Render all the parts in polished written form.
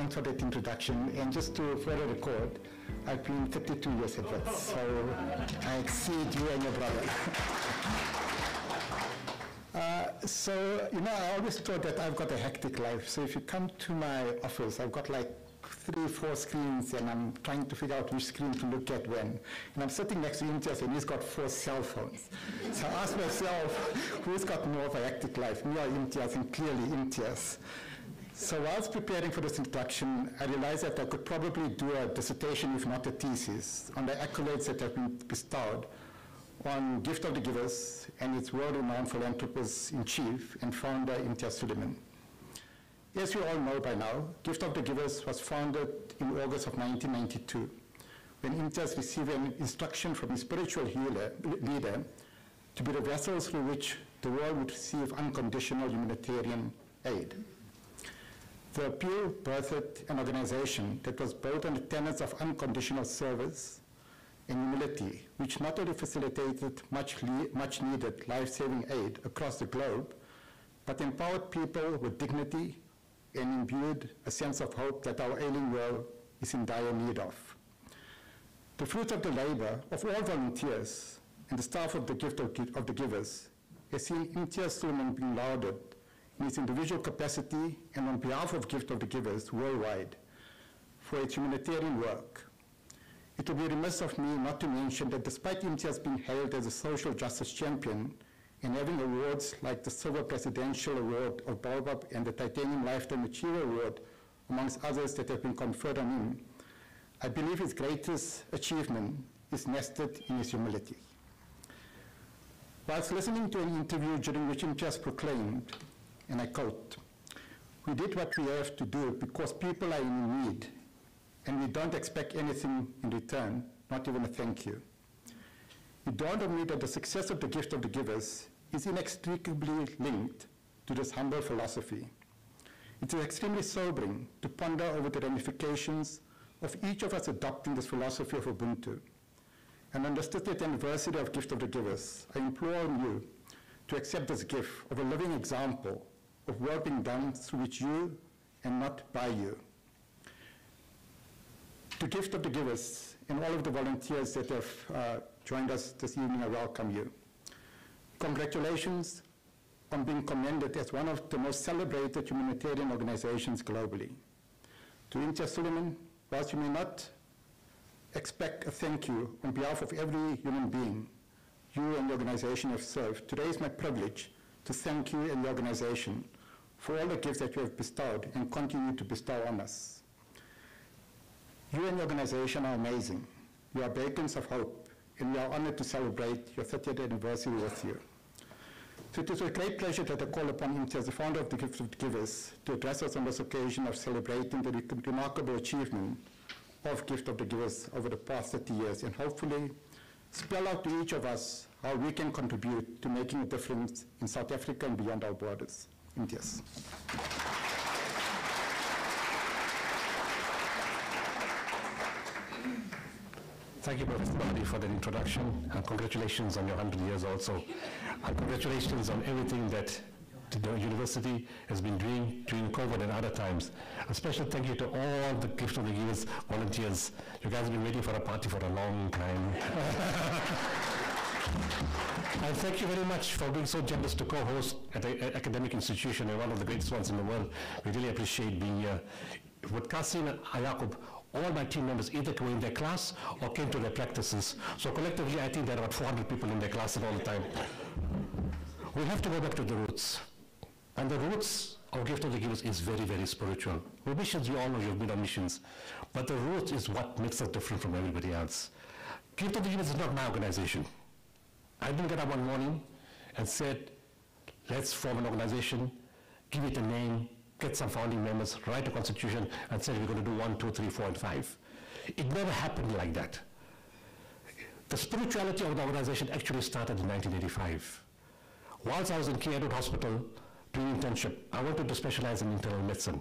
thanks for that introduction. And just to further record, I've been 32 years at Wits, so I exceed you and your brother. I always thought that I've got a hectic life. So if you come to my office, I've got like 3-4 screens, and I'm trying to figure out which screen to look at when. And I'm sitting next to Imtiaz, and he's got 4 cell phones. So I asked myself, who's got more of a hectic life, me or Imtiaz? And clearly Imtiaz. So whilst preparing for this introduction, I realized that I could probably do a dissertation, if not a thesis, on the accolades that have been bestowed on Gift of the Givers and its world-renowned philanthropist-in-chief and founder, Imtiaz Sooliman. As you all know by now, Gift of the Givers was founded in August of 1992, when Imtiaz received an instruction from his spiritual leader to be the vessels through which the world would receive unconditional humanitarian aid. The appeal birthed an organization that was built on the tenets of unconditional service and humility, which not only facilitated much needed life-saving aid across the globe, but empowered people with dignity and imbued a sense of hope that our ailing world is in dire need of. The fruit of the labor of all volunteers and the staff of the Gift of the Givers has seen Imtiaz Sooliman being lauded in its individual capacity and on behalf of Gift of the Givers worldwide for its humanitarian work. It would be remiss of me not to mention that despite Imtiaz being hailed as a social justice champion and having awards like the Silver Presidential Award of Baobab and the Titanium Lifetime Achiever Award, amongst others that have been conferred on him, I believe his greatest achievement is nested in his humility. Whilst listening to an interview during which Imtiaz proclaimed, and I quote, "We did what we have to do because people are in need, and we don't expect anything in return, not even a thank you." It dawned on me that the success of the Gift of the Givers is inextricably linked to this humble philosophy. It is extremely sobering to ponder over the ramifications of each of us adopting this philosophy of Ubuntu. And on the 30th anniversary of Gift of the Givers, I implore you to accept this gift of a living example of work being done through which you and not by you. To Gift of the Givers and all of the volunteers that have joined us this evening, I welcome you. Congratulations on being commended as one of the most celebrated humanitarian organizations globally. To Imtiaz Sooliman, whilst you may not expect a thank you on behalf of every human being you and the organization have served, today is my privilege to thank you and the organization for all the gifts that you have bestowed and continue to bestow on us. You and the organization are amazing. You are beacons of hope, and we are honored to celebrate your 30th anniversary with you. So it is with great pleasure that I call upon Imtiaz, the founder of the Gift of the Givers, to address us on this occasion of celebrating the remarkable achievement of Gift of the Givers over the past 30 years, and hopefully spell out to each of us how we can contribute to making a difference in South Africa and beyond our borders. Imtiaz. Thank you, Professor Badi, for that introduction, and congratulations on your 100 years also. And congratulations on everything that the university has been doing during COVID and other times. A special thank you to all the Gift of the Givers volunteers. You guys have been waiting for a party for a long time. And thank you very much for being so generous to co-host at an academic institution and one of the greatest ones in the world. We really appreciate being here. With Kasim and Ayakub, all my team members either were in their class or came to their practices. So collectively, I think there are about 400 people in their classes all the time. We have to go back to the roots. And the roots of Gift of the Givers is very, very spiritual. With missions, you all know you've been on missions. But the roots is what makes us different from everybody else. Gift of the Givers is not my organization. I didn't get up one morning and said, let's form an organization, give it a name, get some founding members, write a constitution, and say we're going to do 1, 2, 3, 4, and 5. It never happened like that. The spirituality of the organization actually started in 1985. Whilst I was in King Edward Hospital doing internship, I wanted to specialize in internal medicine.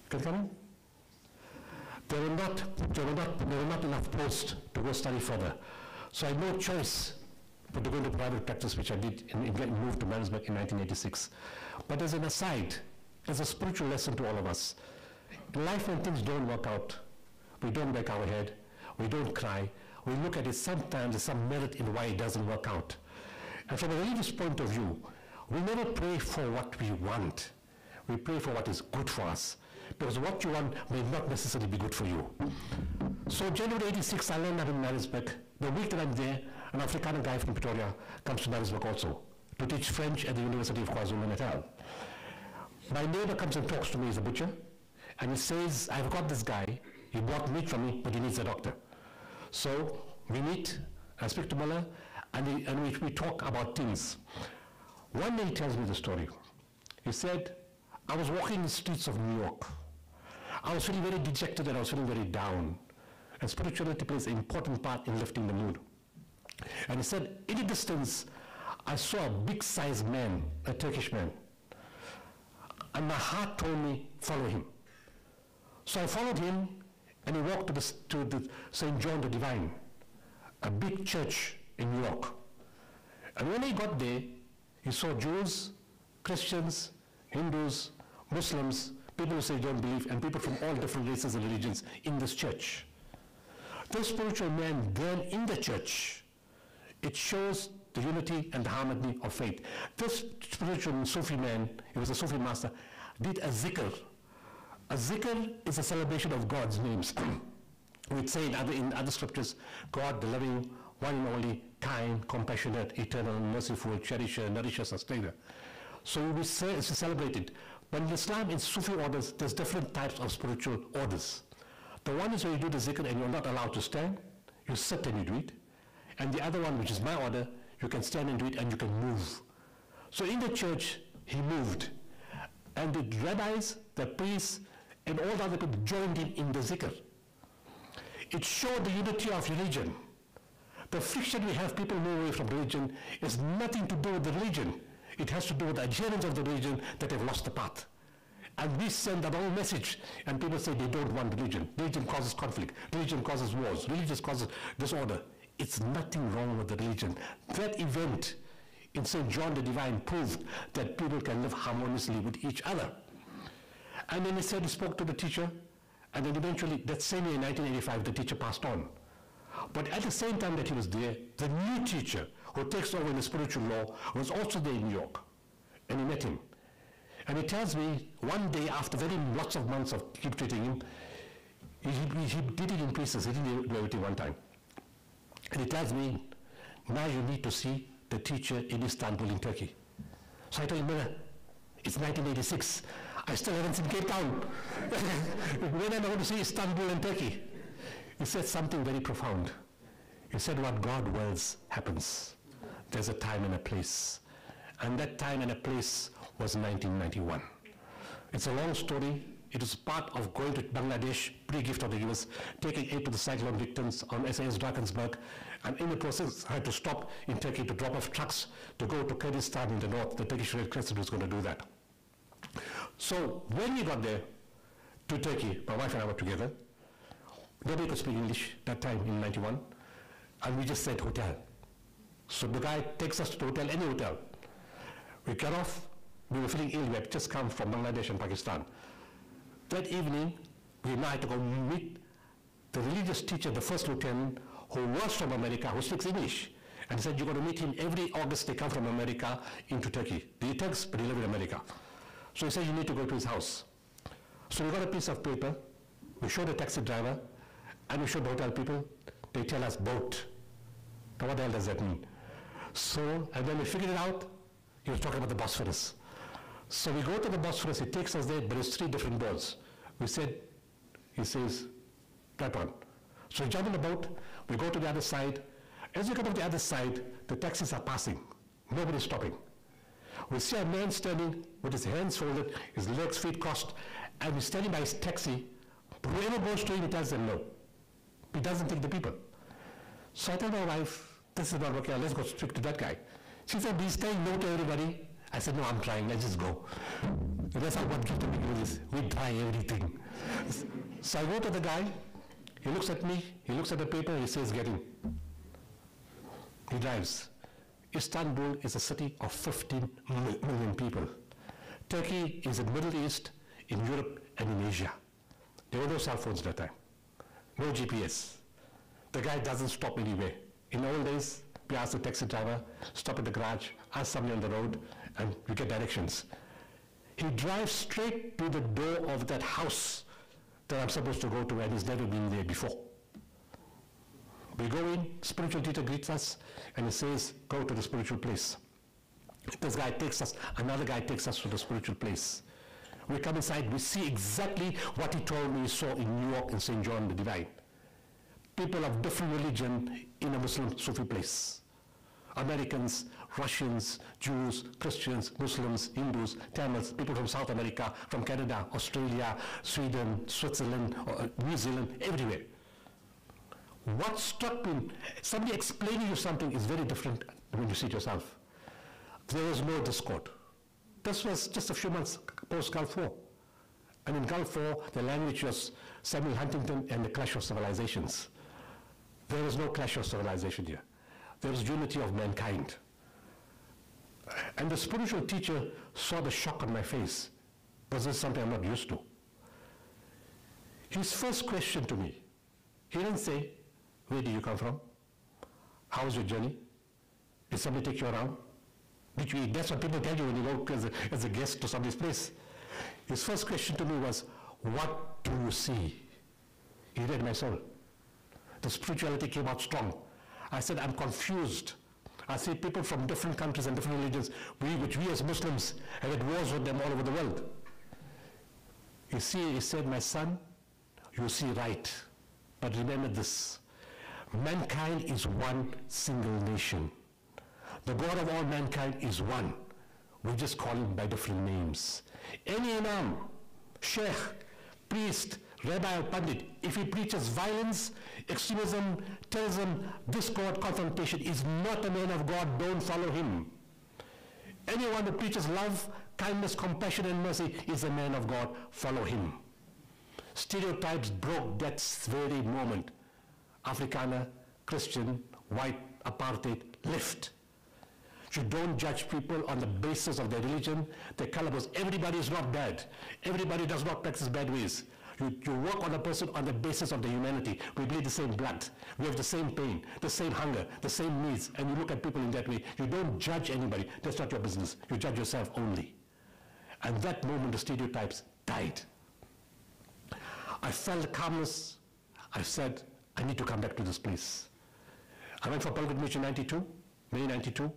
Can you come in? There were not enough posts to go study further. So I had no choice but to go into private practice, which I did and moved to Johannesburg in 1986. But as an aside, as a spiritual lesson to all of us. In life, when things don't work out, we don't break our head, we don't cry, we look at it sometimes as some merit in why it doesn't work out. And from a religious point of view, we never pray for what we want. We pray for what is good for us, because what you want may not necessarily be good for you. So January 86, I learned that in Marisburg. The week that I'm there, an Afrikaner guy from Pretoria comes to Marisburg also to teach French at the University of KwaZulu-Natal. My neighbor comes and talks to me, he's a butcher, and he says, I've got this guy, he bought meat from me, but he needs a doctor. So we meet, I speak to Mullah, and we talk about things. One day he tells me the story. He said, I was walking the streets of New York. I was feeling very dejected and I was feeling very down. And spirituality plays an important part in lifting the mood. And he said, in the distance, I saw a big-sized man, a Turkish man. And my heart told me, follow him. So I followed him, and he walked to the St. John the Divine, a big church in New York. And when he got there, he saw Jews, Christians, Hindus, Muslims, people who say they don't believe, and people from all different races and religions in this church. This spiritual man then in the church, it shows the unity and the harmony of faith. This spiritual Sufi man, he was a Sufi master, did a zikr. A zikr is a celebration of God's names. We'd say in other scriptures, God, the loving, one and only, kind, compassionate, eternal, merciful, cherisher, nourisher, sustainer. So we say it's celebrated. But in Islam, in Sufi orders, there's different types of spiritual orders. The one is where you do the zikr and you're not allowed to stand. You sit and you do it. And the other one, which is my order, you can stand and do it and you can move. So in the church, he moved. And the rabbis, the priests, and all the other people joined in the zikr. It showed the unity of religion. The friction we have people move away from religion is nothing to do with the religion. It has to do with the adherents of the religion that have lost the path. And we send the wrong message, and people say they don't want religion. Religion causes conflict. Religion causes wars. Religion causes disorder. It's nothing wrong with the religion. That event in St. John the Divine proved that people can live harmoniously with each other. And then he said he spoke to the teacher, and then eventually, that same year in 1985, the teacher passed on. But at the same time that he was there, the new teacher who takes over in the spiritual law was also there in New York. And he met him. And he tells me, one day after lots of months of keep treating him, he did it in pieces, he didn't do everything one time. And he tells me, now you need to see the teacher in Istanbul in Turkey. So I told him, Miller, it's 1986. I still haven't seen Cape Town. When am I going to see Istanbul and Turkey? He said something very profound. He said, what God wills happens. There's a time and a place. And that time and a place was 1991. It's a long story. It was part of going to Bangladesh, pre-gift of the US, taking aid to the cyclone victims on SAS Drakensberg, and in the process, I had to stop in Turkey to drop off trucks to go to Kurdistan in the north. The Turkish Red Crescent was going to do that. So when we got there to Turkey, my wife and I were together. Nobody could speak English that time in 91, and we just said hotel. So the guy takes us to the hotel, any hotel. We got off, we were feeling ill, we had just come from Bangladesh and Pakistan. That evening, we now had to go meet the religious teacher, the first lieutenant, who was from America, who speaks English. And he said, you're going to meet him every August, they come from America into Turkey. They're Turks, but they live in America. So he said, you need to go to his house. So we got a piece of paper, we showed the taxi driver, and we showed the hotel people. They tell us boat. Now what the hell does that mean? So, and then we figured it out, he was talking about the Bosphorus. So we go to the Bosphorus, he takes us there, but it's 3 different boats. We said, he says, that one. So we jump in the boat, we go to the other side. As we come to the other side, the taxis are passing. Nobody's stopping. We see a man standing with his hands folded, his legs, feet crossed, and he's standing by his taxi. But whoever goes to him, he tells them no. He doesn't take the people. So I tell my wife, this is not working, let's go speak to that guy. She said, he's saying no to everybody. I said, no, I'm trying, let's just go. And that's how what gift to begin with is, we try everything. So I go to the guy, he looks at me, he looks at the paper, he says, get in. He drives. Istanbul is a city of 15 million people. Turkey is in the Middle East, in Europe, and in Asia. There were no cell phones at that time, no GPS. The guy doesn't stop anywhere. In the old days, we ask the taxi driver, stop at the garage, ask somebody on the road, and you get directions. He drives straight to the door of that house that I'm supposed to go to, and he's never been there before. We go in, spiritual teacher greets us, and he says, go to the spiritual place. This guy takes us, another guy takes us to the spiritual place. We come inside, we see exactly what he told me he saw in New York in St. John the Divine. People of different religion in a Muslim Sufi place. Americans, Russians, Jews, Christians, Muslims, Hindus, Tamils, people from South America, from Canada, Australia, Sweden, Switzerland, New Zealand, everywhere. What struck me, somebody explaining you something is very different when you see it yourself. There was no discord. This was just a few months post-Gulf War. And in Gulf War, the language was Samuel Huntington and the clash of civilizations. There was no clash of civilization here. There was unity of mankind. And the spiritual teacher saw the shock on my face. This is something I'm not used to. His first question to me, he didn't say, where do you come from? How was your journey? Did somebody take you around? Did you eat? That's what people tell you when you go as a guest to somebody's place. His first question to me was, what do you see? He read my soul. The spirituality came out strong. I said, I'm confused. I see people from different countries and different religions, which we as Muslims have at wars with them all over the world. You see, he said, my son, you see right. But remember this, mankind is one single nation. The God of all mankind is one. We just call him by different names. Any imam, sheikh, priest, rabbi or pandit, if he preaches violence, extremism, terrorism, discord, confrontation, is not a man of God, don't follow him. Anyone who preaches love, kindness, compassion, and mercy is a man of God, follow him. Stereotypes broke that very moment. Afrikaner, Christian, white, apartheid, left. You don't judge people on the basis of their religion, their color, because everybody is not bad. Everybody does not practice bad ways. You work on a person on the basis of the humanity. We bleed the same blood. We have the same pain, the same hunger, the same needs, and you look at people in that way. You don't judge anybody. That's not your business. You judge yourself only. And that moment, the stereotypes died. I felt the calmness. I said, I need to come back to this place. I went for pilgrimage in 92, May 92,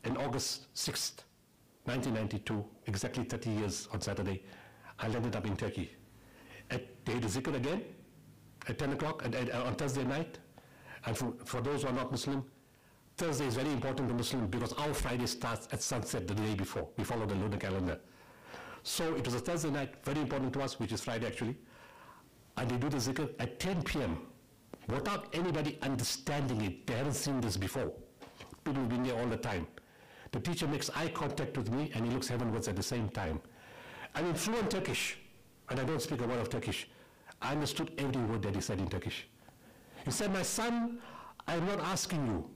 and August 6th, 1992, exactly 30 years on Saturday, I landed up in Turkey. They had a zikr again at 10 o'clock on Thursday night. And for those who are not Muslim, Thursday is very important to Muslim because our Friday starts at sunset the day before. We follow the lunar calendar. So it was a Thursday night, very important to us, which is Friday actually. And they do the zikr at 10 p.m. without anybody understanding it. They haven't seen this before. People have been there all the time. The teacher makes eye contact with me and he looks heavenwards at the same time. I'm in fluent Turkish, and I don't speak a word of Turkish. I understood every word that he said in Turkish. He said, my son, I'm not asking you.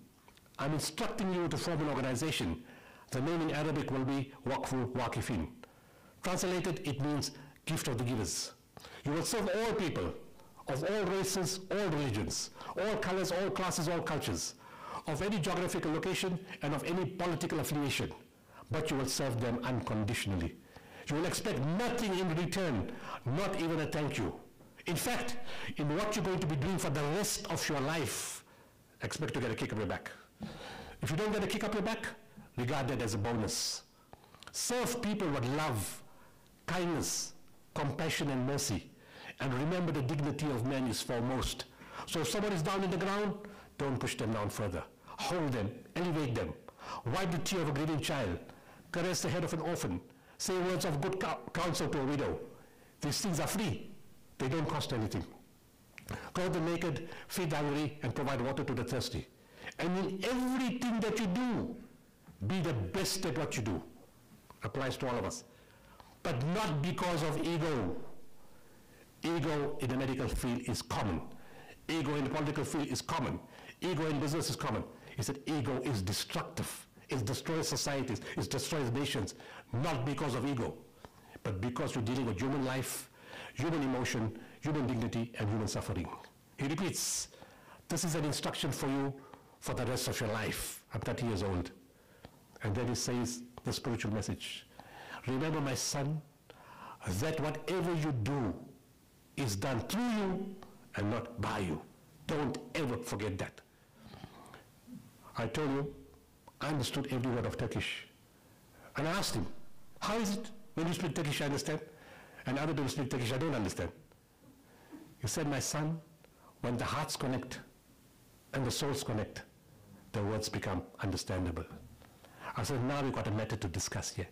I'm instructing you to form an organization. The name in Arabic will be Waqful Waqifin. Translated, it means gift of the givers. You will serve all people, of all races, all religions, all colors, all classes, all cultures, of any geographical location and of any political affiliation, but you will serve them unconditionally. You will expect nothing in return, not even a thank you. In fact, in what you're going to be doing for the rest of your life, expect to get a kick up your back. If you don't get a kick up your back, regard that as a bonus. Serve people with love, kindness, compassion, and mercy. And remember, the dignity of man is foremost. So if someone is down in the ground, don't push them down further. Hold them, elevate them. Wipe the tear of a grieving child. Caress the head of an orphan. Say words of good counsel to a widow. These things are free. They don't cost anything. Clothe the naked, feed the hungry, and provide water to the thirsty. And in everything that you do, be the best at what you do. Applies to all of us. But not because of ego. Ego in the medical field is common. Ego in the political field is common. Ego in business is common. He said ego is destructive. It destroys societies, it destroys nations, not because of ego, but because you're dealing with human life, human emotion, human dignity, and human suffering. He repeats, this is an instruction for you for the rest of your life. I'm 30 years old. And then he says the spiritual message. Remember, my son, that whatever you do is done through you and not by you. Don't ever forget that. I told you, I understood every word of Turkish. And I asked him, how is it when you speak Turkish I understand, and other people speak Turkish I don't understand? He said, my son, when the hearts connect and the souls connect, the words become understandable. I said, now we've got a matter to discuss here.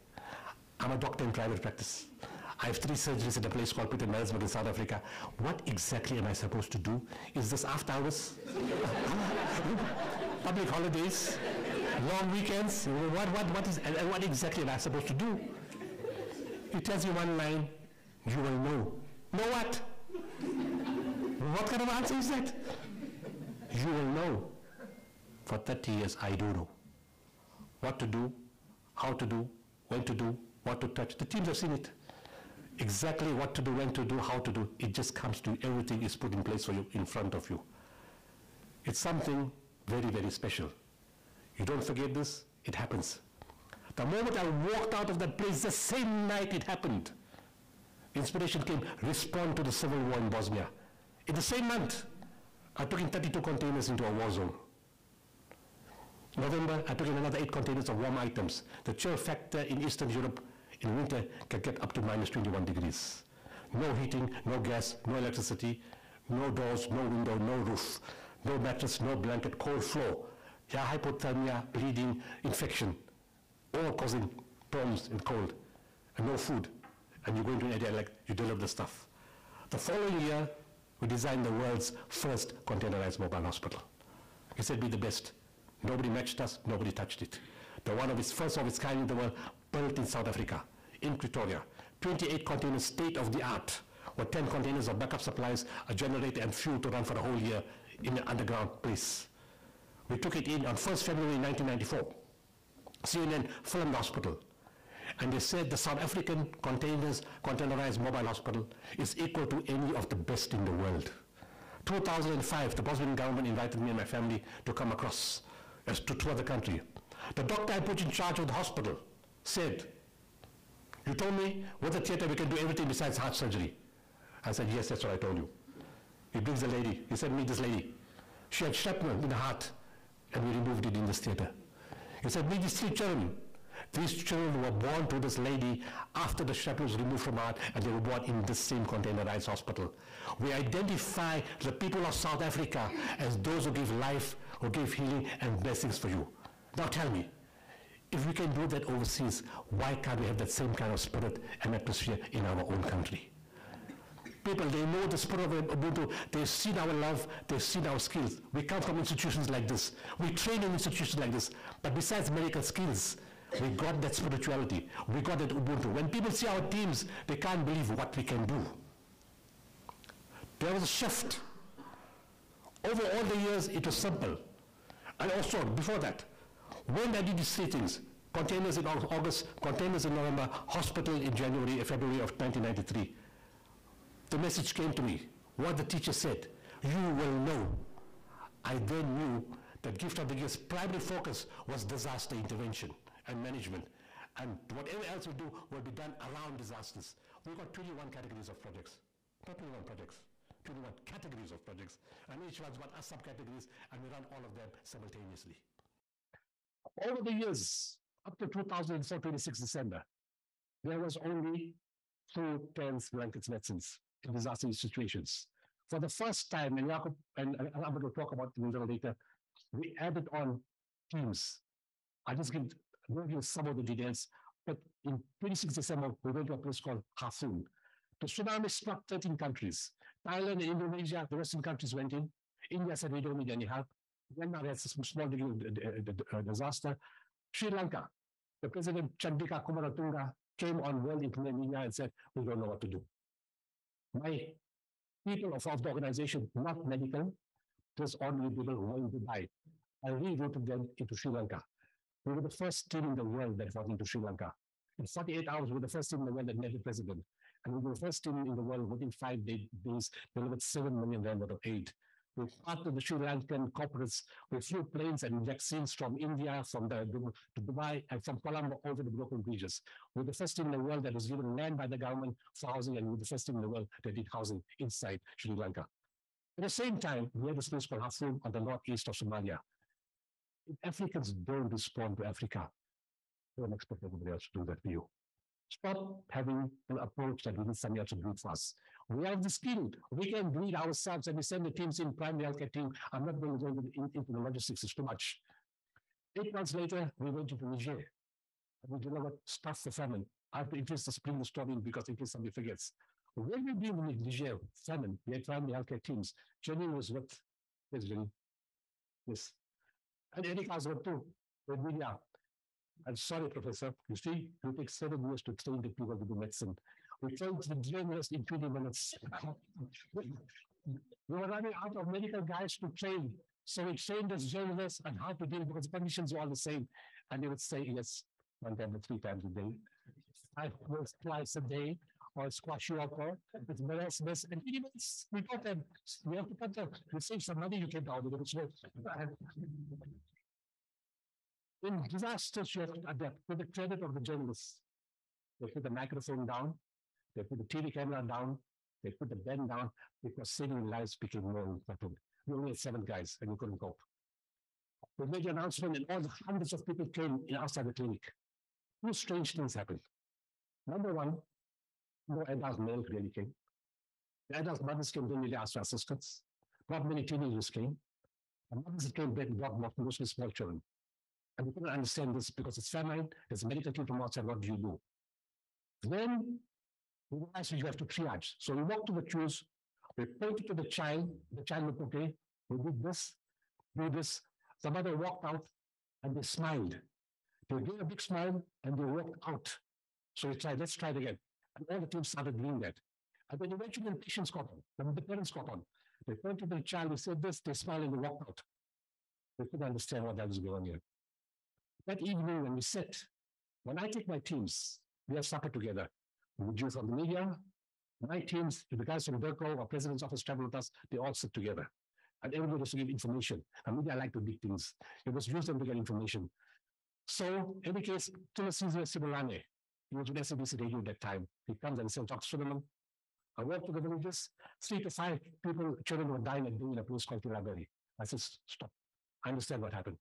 I'm a doctor in private practice. I have 3 surgeries at a place called Containerized in South Africa. What exactly am I supposed to do? Is this after hours? Public holidays? Long weekends? What exactly am I supposed to do? He tells you one line, you will know. Know what? What kind of answer is that? You will know. For 30 years, I do know. What to do, how to do, when to do, what to touch. The teams have seen it. Exactly what to do, when to do, how to do. It just comes to you. Everything is put in place for you, in front of you. It's something very, very special. You don't forget this, it happens. The moment I walked out of that place, the same night it happened. Inspiration came, respond to the civil war in Bosnia. In the same month, I took in 32 containers into a war zone. November, I took in another 8 containers of warm items. The chill factor in Eastern Europe in winter can get up to minus 21 degrees. No heating, no gas, no electricity, no doors, no window, no roof, no mattress, no blanket, cold floor. Yeah, hypothermia, bleeding, infection, all causing problems in cold, and no food. And you go into an area like you deliver the stuff. The following year, we designed the world's first containerized mobile hospital. He said, be the best. Nobody matched us, nobody touched it. The one of its first of its kind in the world, built in South Africa, in Pretoria. 28 containers, state of the art, with 10 containers of backup supplies, a generator and fuel to run for a whole year in an underground place. We took it in on 1st February 1994. CNN filmed the hospital. And they said the South African containerized mobile hospital is equal to any of the best in the world. 2005, the Bosnian government invited me and my family to come across to tour the country. The doctor I put in charge of the hospital said, you told me with the theater we can do everything besides heart surgery. I said, yes, that's what I told you. He brings the lady. He said, meet this lady. She had shrapnel in the heart, and we removed it in this theater. He said, meet these 3 children. These children were born to this lady after the shrapnel was removed from her heart, and they were born in this same containerized hospital. We identify the people of South Africa as those who give life, who give healing and blessings for you. Now tell me, if we can do that overseas, why can't we have that same kind of spirit and atmosphere in our own country? People, they know the spirit of Ubuntu, they've seen our love, they've seen our skills. We come from institutions like this. We train in institutions like this. But besides medical skills, we got that spirituality. We got that Ubuntu. When people see our teams, they can't believe what we can do. There was a shift. Over all the years, it was simple. And also, before that, when I did these 3 things, containers in August, containers in November, hospital in January, February of 1993, the message came to me, what the teacher said, you will know. I then knew that Gift of the Gifts' primary focus was disaster intervention and management. And whatever else we do will be done around disasters. We've got 21 categories of projects. Not 21 projects, 21 categories of projects. And each one's got subcategories, and we run all of them simultaneously. Over the years, up to 2004, 26 December, there was only 2 tens, blankets, medicines in disaster situations. For the first time, and Jacob, and I'm going to talk about it a little later, we added on teams. I'll just give you some of the details, but in 26 December, we went to a place called Khartoum. The tsunami struck 13 countries. Thailand and Indonesia, the Western countries went in. India said we don't need any help. Myanmar had a small degree of disaster. Sri Lanka, the President Chandrika Kumaratunga came on world internet media and said, we don't know what to do. My people of the organization, not medical, just ordinary people who were in Dubai, I rerouted them into Sri Lanka. We were the first team in the world that got into Sri Lanka. In 48 hours, we were the first team in the world that met the president. And we were the first team in the world within 5 days delivered 7 million rand worth of aid. We partnered the Sri Lankan corporates. We flew planes and vaccines from India, to Dubai, and from Colombo over the broken bridges. We're the first team in the world that was given land by the government for housing, and we're the first team in the world that did housing inside Sri Lanka. At the same time, we had this place called Hafun on the northeast of Somalia. If Africans don't respond to Africa, don't expect everybody else to do that for you. Stop having an approach that we need somebody else to do it for us. We have the skill. We can do it ourselves, and we send the teams in, primary healthcare team. I'm not going to go into the logistics, it's too much. 8 months later, we went into Niger. We delivered stuff for famine. I have to increase the spring story because in case somebody forgets. When we deal with Niger, famine, we had primary healthcare teams. Jenny was with Jenny. Yes. And Erika was with too, with media. I'm sorry, Professor. You see, it takes 7 years to train the people to do medicine. We trained the journalists in 20 minutes. We were running out of medical guys to train. So we trained as journalists on how to deal because the conditions were all the same. And they would say, yes, 1 time or 3 times a day, 5 meals twice a day, or squash water, it's mess. And 20 minutes, we got them. We have to cut them. We save some money, you can down with it. In disasters, you have to adapt. With the credit of the journalists, they put the microphone down, they put the TV camera down, they put the bed down, because saving lives became more important. We only had 7 guys, and we couldn't cope. We made an announcement, and all the hundreds of people came outside the clinic. 2 strange things happened. Number one, no adult males really came. The adult mothers came, didn't really ask for assistance. Not many teenagers came. And mothers that came back brought mostly small children. And we couldn't understand this because it's famine, there's a medical team from outside, what do you do? Then we realized you have to triage. So we walked to the queues, we pointed to the child looked okay, we did this, do this. The mother walked out and they smiled. They gave a big smile and they walked out. So we tried, let's try it again. And all the teams started doing that. And then eventually the patients got on, the parents got on. They pointed to the child, they said this, they smiled and they walked out. They couldn't understand what that was going on here. That evening when we sit, when I take my teams, we have supper together. We do from the media, my teams, if the guys from Berko or President's office travel with us, they all sit together. And everybody has to give information. And media like to big things. You must use them to get information. So, in any case, Tulasizwe Sibolane, he was with SABC radio at that time. He comes and says, Dr. Suleiman, I went to the villages, 3 to 5 people, children were dying at day in a place called Kilaberi. I said, stop. I understand what happened.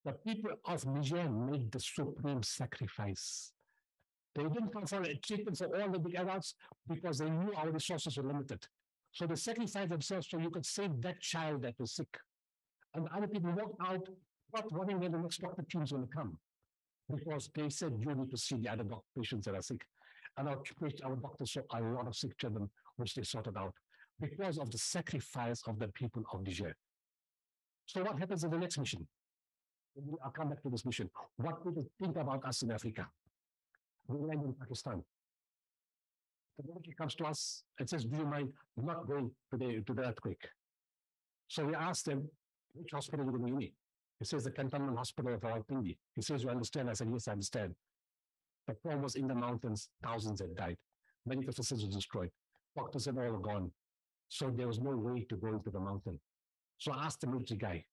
The people of Niger made the supreme sacrifice. They didn't come for a treatment for all the big adults because they knew our resources were limited. So they sacrificed themselves so you could save that child that was sick. And other people walked out, not wondering when the next doctor team is going to come. Because they said you need to see the other patients that are sick. And our doctors saw a lot of sick children, which they sorted out because of the sacrifice of the people of Niger. So what happens in the next mission? I'll come back to this mission. What people think about us in Africa. We land in Pakistan. The military comes to us and says, do you mind not going to the earthquake? So we ask them, which hospital are you going to need? He says, the Cantonment Hospital of Rawalpindi. He says, you understand? I said, yes, I understand. The problem was in the mountains, thousands had died. Medical facilities were destroyed. Doctors had all gone. So there was no way to go into the mountain. So I asked the military guy,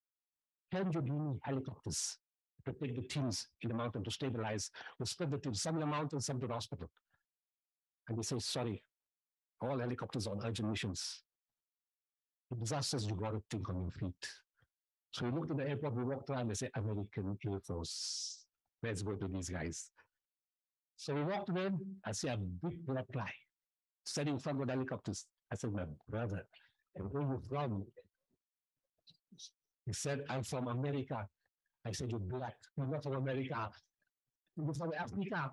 can you give me helicopters to take the teams in the mountain to stabilize? We'll split the teams, some in the mountain, some to the hospital. And they say, sorry, all helicopters on urgent missions. In disasters, you got to think on your feet. So we looked at the airport, we walked around, they say, American Air Force. Let's go to these guys. So we walked to them, I see a big black guy standing in front of the helicopters. I said, my brother, and where are you from? He said, I'm from America. I said, you're black. You're not from America. You're from Africa.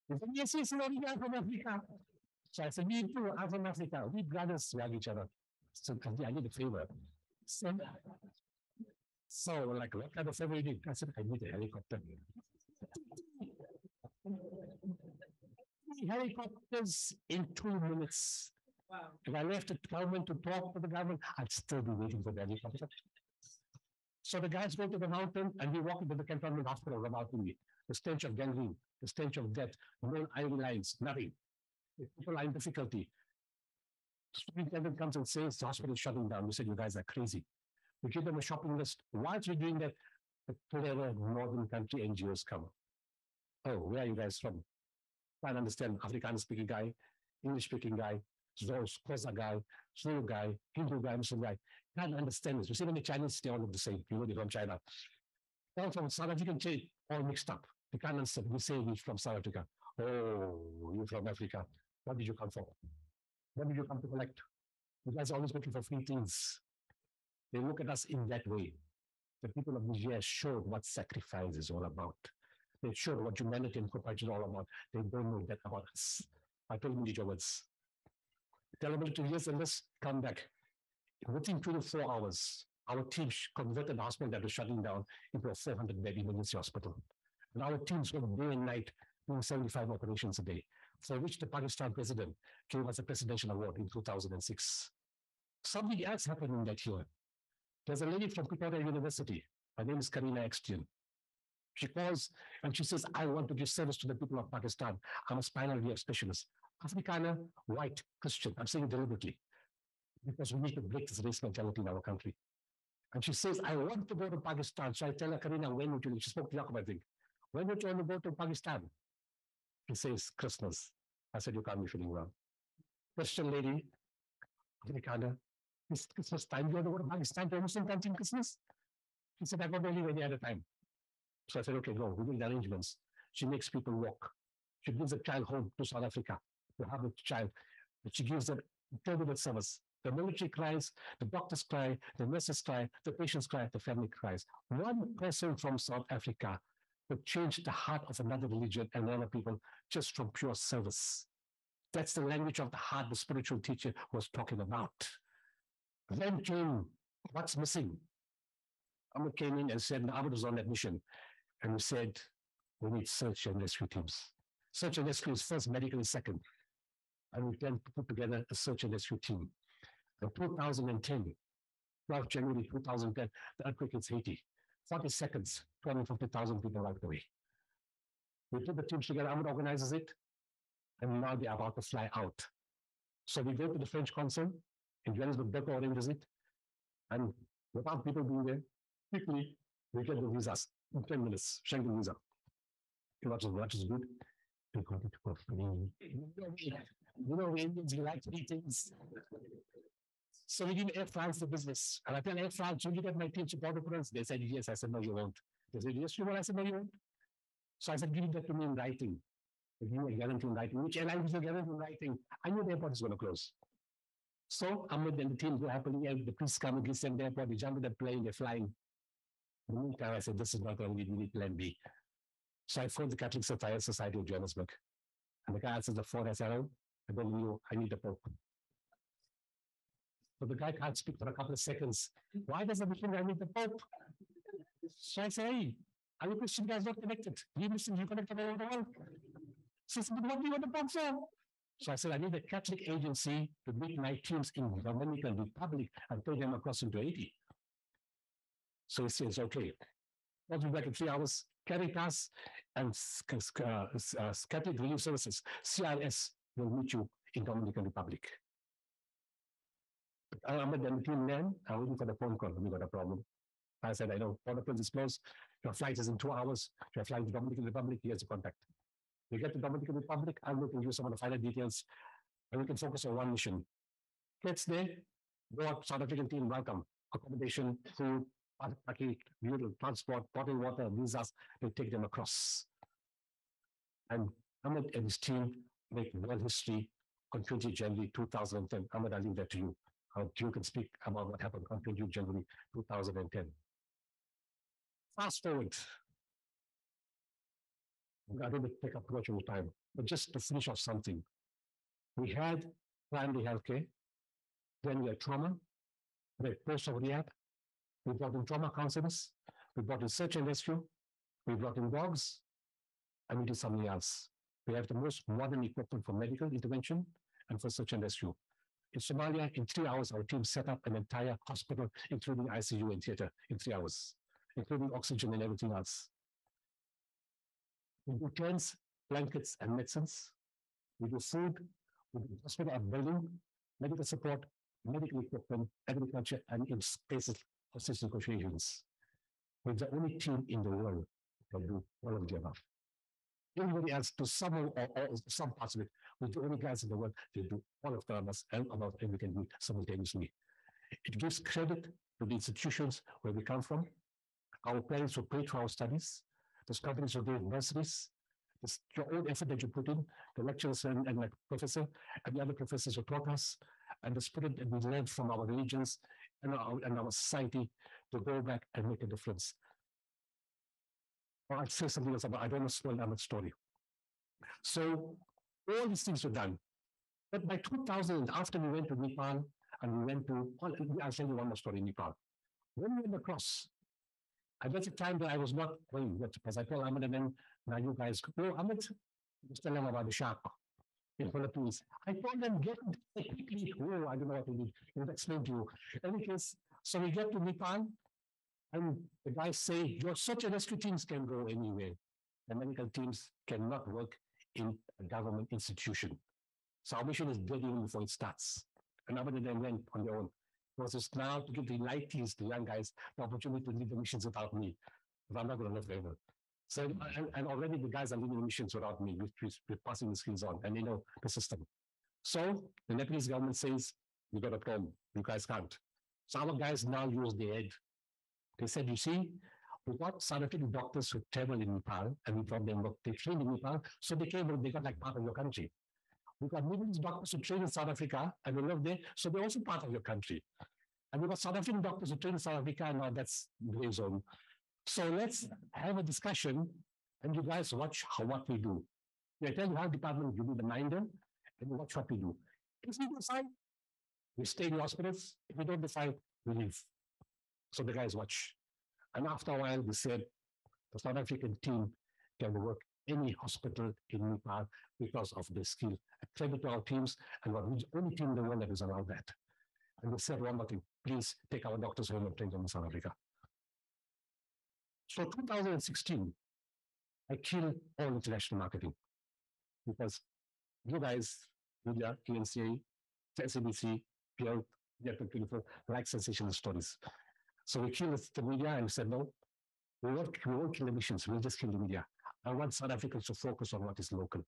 He said, yes, I'm from Africa. So I said, me too, I'm from Africa. We brothers, we have each other. So I need a favor. So like, what kind of favor you need? I said, I need a helicopter. Helicopters in 2 minutes. Wow. If I left the government to talk to the government, I'd still be waiting for the helicopter. So the guys go to the mountain and we walk into the cantonment hospital about the stench of gangrene, the stench of death, no iron lines, nothing. If people are in difficulty, the superintendent comes and says the hospital is shutting down. We said, you guys are crazy. We give them a shopping list. Whilst we're doing that, the clever northern country NGOs come. Oh, where are you guys from? Can't understand. Afrikaans speaking guy, English speaking guy, Xhosa guy, Zulu guy, Hindu guy, Muslim guy. Can't understand this. You see, when the Chinese, they all look the same. You know, they're from China. All from South African trade, all mixed up. They can't understand. We say we're from South Africa. Oh, you're from Africa. What did you come for? What did you come to collect? You guys are always looking for free things. They look at us in that way. The people of Nigeria showed what sacrifice is all about. They showed what humanity and compassion is all about. They don't know that about us. I told them these words. Tell them to years and let's come back. Within 24 hours, our team converted the hospital that was shutting down into a 400-bed emergency hospital. And our teams worked day and night doing 75 operations a day, for which the Pakistan president gave us a presidential award in 2006. Something else happened in that year. There's a lady from Pretoria University. Her name is Karina Extian. She calls and she says, I want to give service to the people of Pakistan. I'm a spinal nerve specialist. Afrikaner, white, Christian. I'm saying it deliberately because we need to break this race mentality in our country. And she says, I want to go to Pakistan. So I tell her, Karina, when would you? She spoke to Jacob, I think. When would you want to go to Pakistan? She says, Christmas. I said, you can't be feeling well. Christian lady, Afrikaner, this Christmas time, you want to go to Pakistan to a Muslim country in Christmas? She said, I got only any other time. So I said, okay, go. We make the arrangements. She makes people walk. She gives a child home to South Africa to have a child. But she gives them incredible service. The military cries, the doctors cry, the nurses cry, the patients cry, the family cries. One person from South Africa would change the heart of another religion and other people just from pure service. That's the language of the heart the spiritual teacher was talking about. Then came, what's missing? Ahmed came in and said, Ahmed was on that mission. And we said, we need search and rescue teams. Search and rescue is first, medical is second. And we then put together a search and rescue team. In 2010, 12 January 2010, the earthquake hits Haiti. 40 seconds, 250,000 people wiped away. We put the teams together, Ahmed organizes it, and now they are about to fly out. So we go to the French consul in Johannesburg, Beto arranges it, and without people being there, quickly we get the visas in 10 minutes, Schengen visa. What is good? We got it for free. You know, we Indians, we like to eat things. So we give Air France the business. And I tell Air France, will you get my team to Port-au-Prince? They said, yes. I said, no, you won't. They said, yes, you will. I said, no, you won't. So I said, give that to me in writing. If you a guarantee in writing, which airline is a guarantee in writing? I knew the airport is going to close. So Ahmed and the team go happily, the police come and send the airport, they jump in the plane, they're flying. In the meantime, I said, this is not going to be plan B. So I phoned the Catholic Society of Johannesburg. And the guy answers the phone. I said, oh, I don't know, I need the Pope. So the guy can't speak for a couple of seconds. Why does everything I need the Pope? So I say, hey, are you Christian guys not connected? You Muslims, you connected all the world. So I said, but what do you want the Pope for? So I said, I need a Catholic agency to meet my teams in the Dominican Republic and take them across into Haiti. So he says, okay. I'll be back in 3 hours. Caritas and Catholic Relief Services, CRS, will meet you in Dominican Republic. I'm at the team then. I'm waiting for the phone call. We got a problem. I said, I know, Port-au-Prince is closed. Your flight is in 2 hours. You're flying to Dominican Republic. Here's the contact. We get to Dominican Republic. I'm looking to some of the final details. And we can focus on one mission. Gets there. Go out, South African team, welcome. Accommodation, food, party, transport, bottled water, visas, they take them across. And Ahmed and his team make world history on 20 January 2010. Ahmed, I'll leave that to you. You can speak about what happened on 20 January 2010. Fast forward. I don't take up too much of your time, but just to finish off something. We had primary healthcare, then we had trauma, we had post-op rehab, we brought in trauma counselors, we brought in search and rescue, we brought in dogs, and we did something else. We have the most modern equipment for medical intervention and for search and rescue. In Somalia, in 3 hours, our team set up an entire hospital, including ICU and theater, in 3 hours, including oxygen and everything else. We do tents, blankets, and medicines. We do food, we do hospital upbuilding, medical support, medical equipment, agriculture, and in spaces of system negotiations. We're the only team in the world that do all of the above. Everybody else to some or some parts of it. We're the only guys in the world that do all of the above and above, and we can do it simultaneously. It gives credit to the institutions where we come from. Our parents who paid for our studies, those companies who gave bursaries, your own effort that you put in, the lecturers and the professor, and the other professors who taught us, and the spirit that we learned from our religions and our society to go back and make a difference. Or I'd say something else about, I don't want to spoil Ahmed's story. So all these things were done. But by 2000, after we went to Nepal, and we went to, I'll tell you one more story in Nepal. When we went across, at that time that I was not going yet, because I told Ahmed, and then now you guys go, Ahmed, just tell them about the shark in Philippines. I told them, get quickly. Oh, I don't know what we did. I'll explain to you. In any case, so we get to Nepal, and the guys say, your search and rescue teams can go anywhere. The medical teams cannot work in a government institution. So our mission is dead even before it starts. And Ahmed and them went on their own. Because it's now to give the lighties, the young guys, the opportunity to lead the missions without me. But I'm not going to live forever. So, and already the guys are leading the missions without me. We're passing the skills on, and they know the system. So the Nepalese government says, you got a problem. You guys can't. So our guys now use their head. They said, you see, we got South African doctors who travel in Nepal, and we brought them, they trained in Nepal, so they came, they got like part of your country. We got Nepalese doctors who train in South Africa, and we live there, so they're also part of your country. And we got South African doctors who train in South Africa, and now that's gray zone. So let's have a discussion, and you guys watch what we do. We tell you how department, you do the minder, and you watch what we do. If we decide, we stay in the hospitals. If we don't decide, we leave. So the guys watch. And after a while, we said, the South African team can work any hospital in Nepal because of the skill. Credit to our teams, and we're the only team in the world that is allowed that. And they said one more thing, please take our doctors home and train them in South Africa. So 2016, I killed all international marketing because you guys, media, KNCA, SABC, PL, Network 24, like sensational stories. So we killed the media and said, no, we won't kill the missions, we'll just kill the media. I want South Africans to focus on what is local.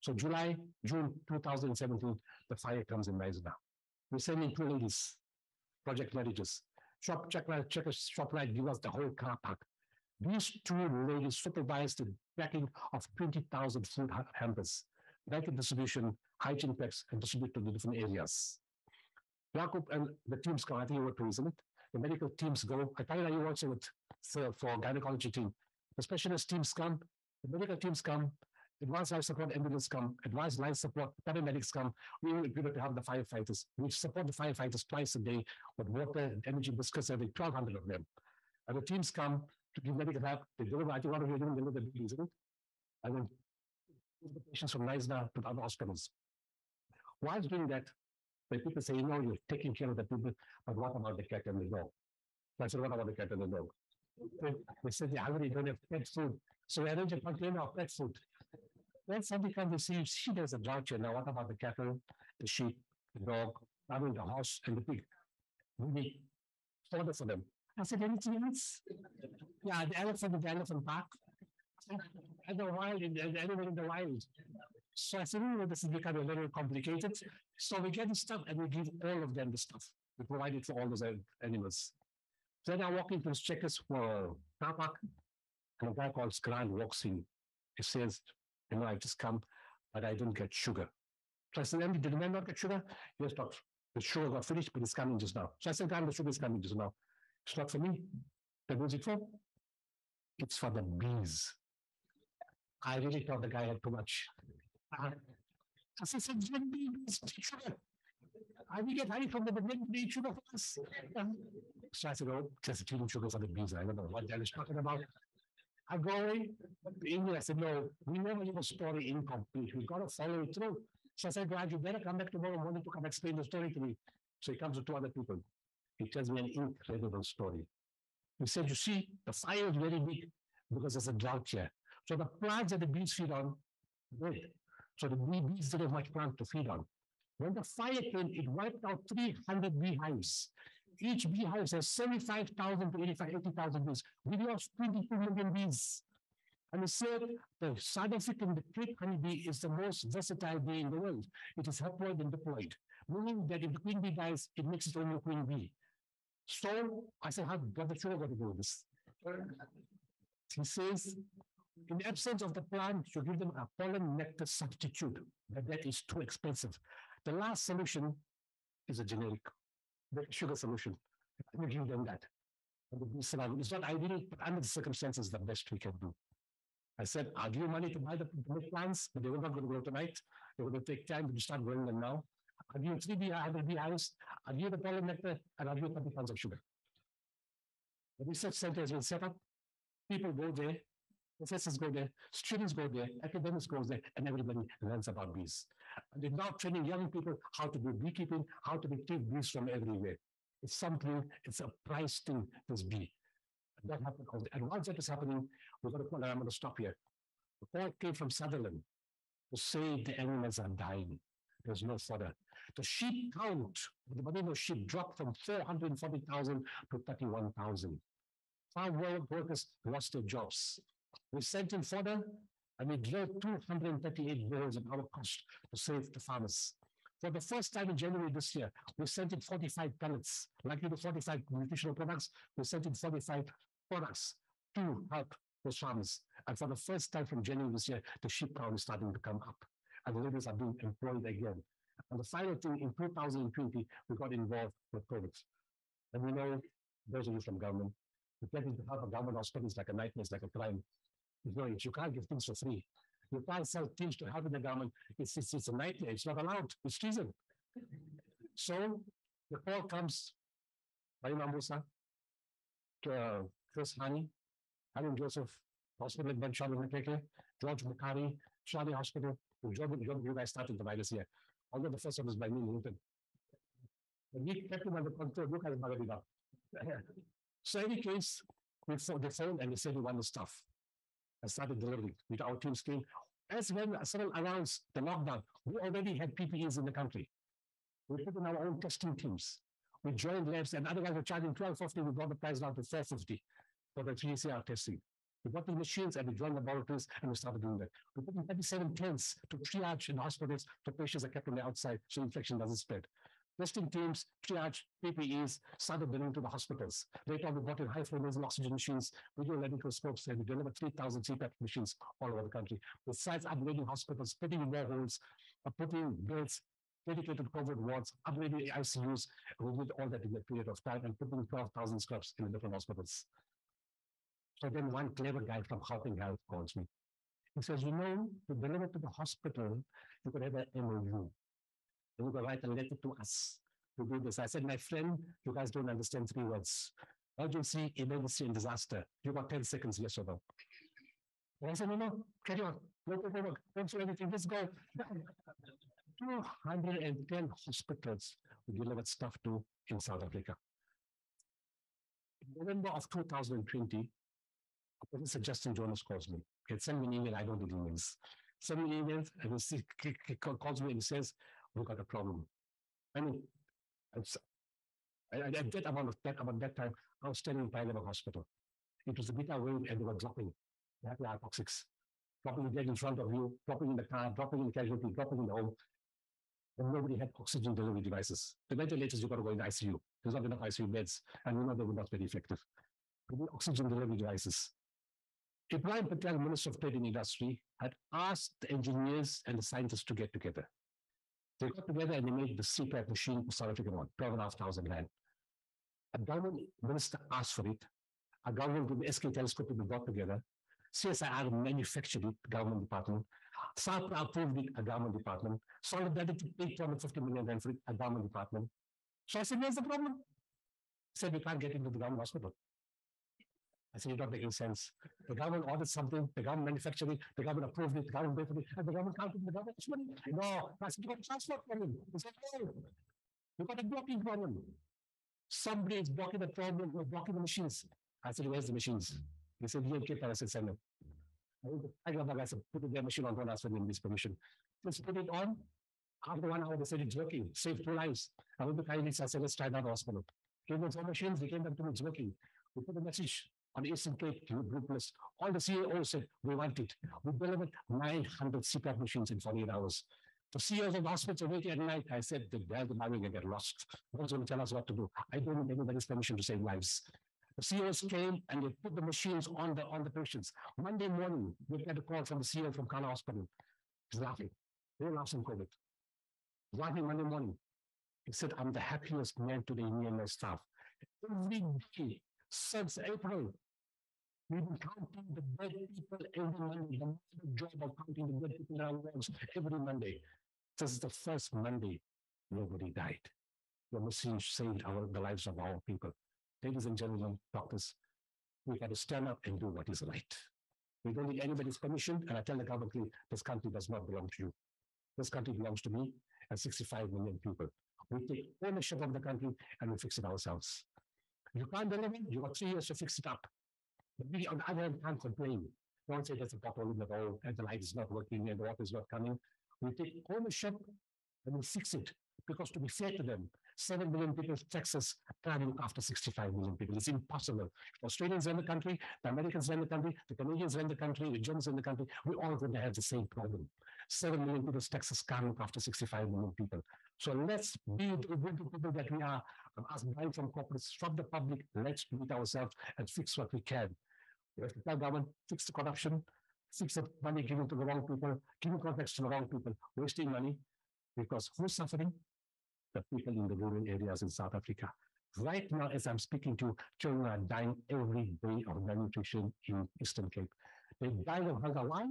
So June 2017, the fire comes in Maizna. We send in 2 ladies, project managers. ShopRite give us the whole car park. These 2 ladies supervised the packing of 20,000 food hampers, blanket distribution, hygiene packs, and distribute to the different areas. Jacob and the teams come, I think you were too, isn't it? The medical teams go. I tell you also with for gynecology team. The specialist teams come, the medical teams come, advanced life support ambulance come, advanced life support paramedics come. We will be able to have the firefighters. We support the firefighters twice a day with water and energy biscuits, every 1,200 of them. And the teams come to give medical help. They deliver, I think one of you deliver the babies, isn't it? And then the patients from Naizna to the other hospitals. While doing that, when people say, you know, you're taking care of the people, but what about the cat and the dog? So I said, what about the cat and the dog? They said, yeah, I already don't have pet food. So we arrange a container of pet food. Then somebody comes and says, see, there's a drought here. Now, what about the cattle, the sheep, the dog, I mean, the horse, and the pig? We need fodder for them. I said, anything else? Yeah, the elephant in the elephant park. And the wild, the animal in the wild. So I said, oh, this is becoming a little complicated. So we get the stuff and we give all of them the stuff. We provide it for all those animals. Then I walk into the checkers for car park, and a guy called Grant walks in. He says, you know, I just come, but I didn't get sugar. So I said, Andy, did the man not get sugar? Yes, doctor. The sugar got finished, but it's coming just now. So I said, Grant, the sugar is coming just now. It's not for me. Then what's it for? It's for the bees. I really thought the guy had too much. I said, bees take sugar. I will get honey from them, but then they eat sugar for us. So I said, oh, just eating sugar for the bees. I don't know what that is talking about. I go in to India. I said, no, we never leave a story incomplete. We've got to follow it through. So I said, Raj, you better come back tomorrow morning to come explain the story to me. So he comes with two other people. He tells me an incredible story. He said, you see, the fire is very big because there's a drought here. So the plants that the bees feed on, dead. So the bees didn't have much plant to feed on. When the fire came, it wiped out 300 beehives. Each beehive has 75,000 to 80,000 bees. We lost 22 million bees. And he said the South African, the crepe honeybee, is the most versatile bee in the world. It is haploid and diploid, meaning that if the queen bee dies, it makes its own queen bee. So I said, how does the sugar got to do with this? He says, in the absence of the plant, you give them a pollen nectar substitute, but that is too expensive. The last solution is a generic sugar solution. We give them that. It's not ideal, but under the circumstances, the best we can do. I said, I'll give you money to buy the plants, but they were not going to grow tonight. They were going to take time to start growing them now. I'll give you 3 beehives, I'll give you the pollen nectar, and I'll give you 20 pounds of sugar. The research center has been set up. People go there, professors go there, students go there, academics go there, and everybody learns about bees. And they're now training young people how to do beekeeping, how to retrieve bees from everywhere. It's something, it's a price thing, this bee. And that happened. And once that is happening, we're going to call, and I'm going to stop here. The call came from Sutherland to say the animals are dying. There's no fodder. The sheep count, the number of sheep dropped from 440,000 to 31,000. Farm workers lost their jobs. We sent in fodder and we drove 238 billions at our cost to save the farmers. For the first time in January this year, we sent in 45 pellets. Like the 45 nutritional products, we sent in 45 products to help those farmers. And for the first time from January this year, the sheep count is starting to come up. And the laborers are being employed again. And the final thing, in 2020, we got involved with COVID. And we know, those of you from government, getting to help a government hospital is like a nightmare, it's like a crime. You can't give things for free. You can't sell things to help in the government. It's a nightmare. It's not allowed. It's treason. So the call comes by Mambusa to Chris Hani, Alan Joseph Hospital in Ben Charlotte, George Mukari, Charlie Hospital. You guys started the virus here. Although the first one was by me, Newton. But we kept him under control. Look at it. So in any case, they phoned and they said we want the stuff. I started delivering with our team's team. As when someone announced the lockdown, we already had PPEs in the country. We put in our own testing teams. We joined labs, and other guys were charging $12.50. We brought the price down to $4.50 for the 3CR testing. We got the machines and we joined laboratories and we started doing that. We put in 37 tents to triage in hospitals so patients are kept on the outside so infection doesn't spread. Testing teams, triage, PPEs, started delivering to the hospitals. Later on, we brought in high-flow nasal oxygen machines, video laryngoscopes, and we delivered 3,000 CPAP machines all over the country. Besides upgrading hospitals, putting in more holes, putting beds, dedicated COVID wards, upgrading ICUs, we did all that in a period of time and putting 12,000 scrubs in the different hospitals. So then one clever guy from Gauteng Health calls me. He says, to deliver to the hospital, you could have an MOU. You could write a letter to us to do this. I said, my friend, you guys don't understand 3 words. Urgency, emergency, and disaster. You got 10 seconds, yes or no. And I said, no, carry on. Go. Don't do anything, let's go. 210 hospitals we delivered stuff to in South Africa. In November of 2020, Professor Justin Jonas calls me. He had sent me an email, I don't do emails. Send me an email, and he calls me and he says, we've got a problem. I mean, at that time, I was standing in Pine Level Hospital. It was a beta wave and they were dropping. They had the hypoxics. Dropping dead in front of you, dropping in the car, dropping in the casualty, dropping in the home. And nobody had oxygen delivery devices. The ventilators, you've got to go in the ICU. There's not enough ICU beds, and we know they were not very effective. We need oxygen delivery devices. Ibrahim Patel, Minister of Trade and Industry, had asked the engineers and the scientists to get together. They got together and they made the CPAP machine for South Africa one, 12,500 rand. A government minister asked for it. A government with the SK telescope we got together. CSIR manufactured it, government department. SAPRA approved it, a government department. Solidarity paid 250 million rand for it, a government department. So I said, where's the problem? He said, we can't get into the government hospital. I said, you're not making sense. The government ordered something, the government manufactured it, the government approved it, the government paid for it, and the government counted the government. No, I said, you got a transport problem. He said, no, you got a blocking problem. Somebody is blocking the problem, blocking the machines. I said, where's the machines? He said, here, keep I said, send them. I got the guy said, put the machine on, don't ask for this permission. Just put it on. After 1 hour, they said it's working, saved 2 lives. I went to Containerized, I said, let's try that hospital. Came with 4 machines, they came back to me, it's working. We put a message on the Eastern Cape group list. All the CEOs said, we want it. We delivered 900 CPAP machines in 48 hours. The CEOs of the hospitals waiting at night. I said, the money will get lost. No one's going to tell us what to do. I don't need anybody's permission to save lives. The CEOs came and they put the machines on the patients. Monday morning, we got a call from the CEO from Kala Hospital. He's laughing. They lost in COVID. He's laughing Monday morning. He said, I'm the happiest man today, me and my staff. Every day since April, we've been counting the dead people every Monday. The job of counting the dead people in our wards every Monday. This is the first Monday nobody died. The machine saved the lives of our people. Ladies and gentlemen, doctors, we got to stand up and do what is right. We don't need anybody's permission, and I tell the government, this country does not belong to you. This country belongs to me and 65 million people. We take ownership of the country and we fix it ourselves. You can't deliver, you got 3 years to fix it up. But we, on the other hand, can't complain. Don't say there's a pothole in the road and the light is not working and the water is not coming. We take ownership and we fix it. Because to be fair to them, 7 million people, Texas, can't look after 65 million people. It's impossible. Australians run the country, the Americans run the country, the Canadians run the country, the Germans run the country. We're all going to have the same problem. 7 million people, Texas can't look after 65 million people. So let's be the people that we are, us buying from corporates, from the public. Let's do it ourselves and fix what we can. We have to tell government, fix the corruption, fix the money given to the wrong people, giving contracts to the wrong people, wasting money. Because who's suffering? The people in the rural areas in South Africa. Right now, as I'm speaking to you, children are dying every day of malnutrition in Eastern Cape. They die of hunger. Why?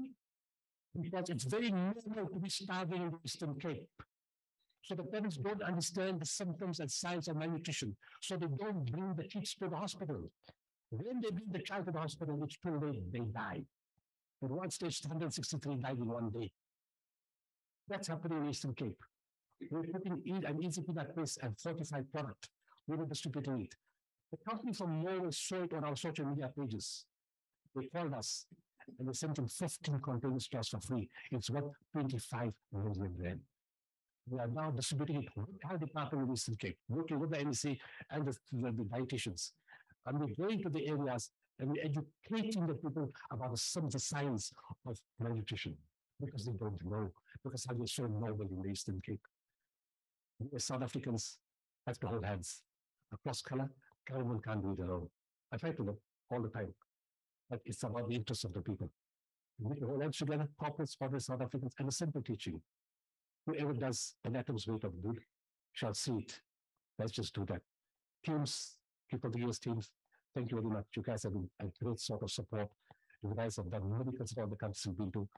Because it's very normal to be starving in the Eastern Cape. So the parents don't understand the symptoms and signs of malnutrition. So they don't bring the kids to the hospital. When they bring the child to the hospital, it's too late, they die. At one stage, 163 died in 1 day. That's happening in Eastern Cape. We're putting an easy peanut paste and fortified product. We were distributing it. The company from Norway saw it on our social media pages. They called us and they sent in 15 containers to us for free. It's worth 25 million rand. We are now distributing it with our department in Eastern Cape, working with the NEC and the dietitians. And we're going to the areas and we're educating the people about some of the signs of malnutrition because they don't know, because we're so normal in the Eastern Cape. We as South Africans have to hold hands. Across color, government can't do it alone. I try to look all the time, but it's about the interests of the people. We hold hands together, corporates, South Africans, and a simple teaching. Whoever does an atom's weight of good shall see it. Let's just do that. Teams, people, the years teams, thank you very much. You guys have been a great sort of support. You guys have done medicals in all the countries we've been to.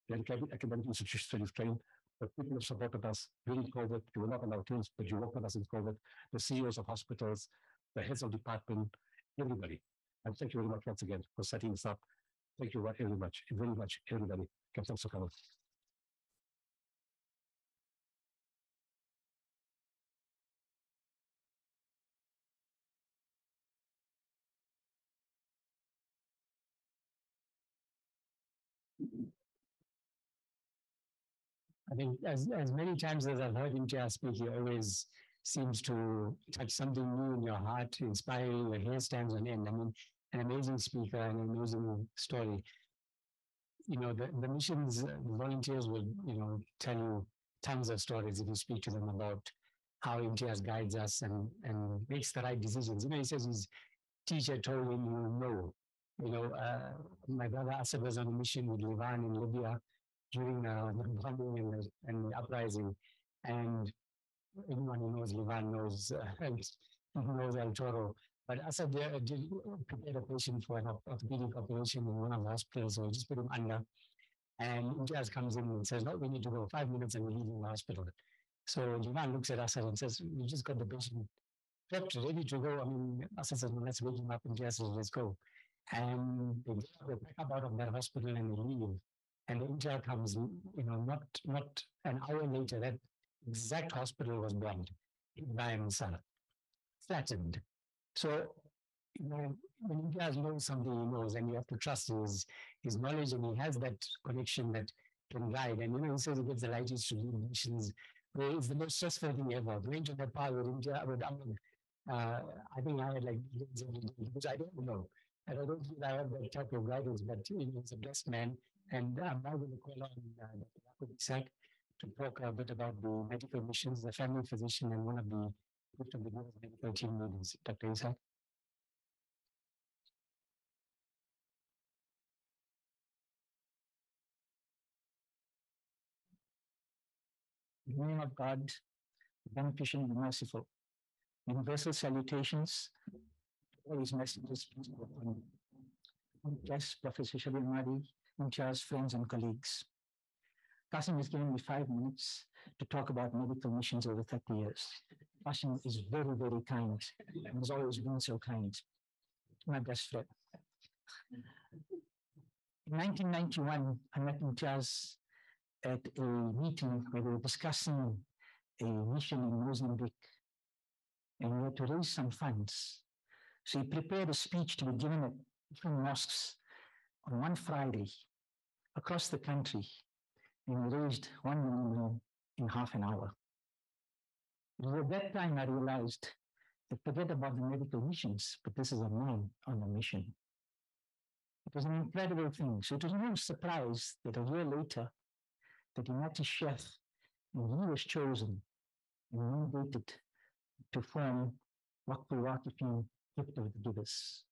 The academic institutions you've trained, but people have supported us during COVID. You were not on our teams, but you worked with us in COVID. The CEOs of hospitals, the heads of department, everybody. And thank you very much once again for setting this up. Thank you very much, everybody. Thanks for coming. I think as many times as I've heard Imtiaz speak, he always seems to touch something new in your heart, inspire you, your hair stands on end. I mean, an amazing speaker, an amazing story. You know, the missions volunteers will, tell you tons of stories if you speak to them about how Imtiaz guides us and makes the right decisions. You know, he says his teacher told him, my brother Asad was on a mission with Livan in Libya during the bombing and the uprising. And anyone who knows Livan knows El Toro. But Asad prepared a patient for an orthopedic operation in one of the hospitals, so he just put him under. And Imtiaz comes in and says, no, we need to go 5 minutes and we're leaving the hospital. So Livan looks at Asad and says, we just got the patient prepped, ready to go. I mean, Asad says, well, let's wake him up. And Imtiaz says, let's go. and they pack up out of that hospital and they leave. And the intern comes, not an hour later, that exact hospital was bombed by himself, flattened. So, when India knows something he knows, and you have to trust his knowledge, and he has that connection that can guide. And he says he gives the lightest to lead nations. It's the most stressful thing ever. Going to Nepal with India, with I think I had like which I don't know. And I don't think I have that type of guidance, but he's a blessed man. And I'm now going to call on Dr. Isak to talk a bit about the medical missions, the family physician, and one of the medical team leaders. Dr. Isak. In the name of God, beneficent and merciful. Universal salutations. All his messages. Yes, Professor Shabir Madi, Intia's friends and colleagues. Qasim has given me 5 minutes to talk about medical missions over 30 years. Qasim is very, very kind and has always been so kind. My best friend. In 1991, I met Intia's at a meeting where we were discussing a mission in Mozambique, and we had to raise some funds. So he prepared a speech to be given at different mosques on one Friday across the country, and we raised $1 million in half an hour. It was at that time I realized that forget about the medical missions, but this is a man on a mission. It was an incredible thing. So it was no surprise that a year later, that he met his chef, and he was chosen and mandated to form Waqful Waqifin, Gift of the Givers.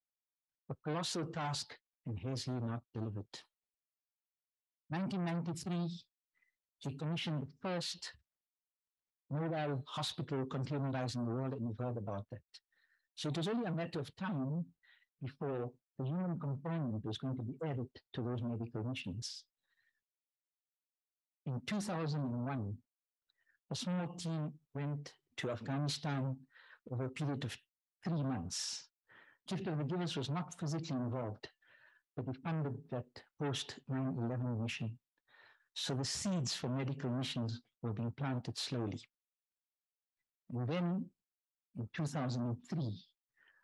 A colossal task, and has he not delivered? 1993, he commissioned the first mobile hospital containerized in the world, and you've heard about that. So it was only a matter of time before the human component was going to be added to those medical missions. In 2001, a small team went to Afghanistan over a period of 3 months. Gift of the Givers was not physically involved, but we funded that post 9/11 mission. So the seeds for medical missions were being planted slowly. And then in 2003,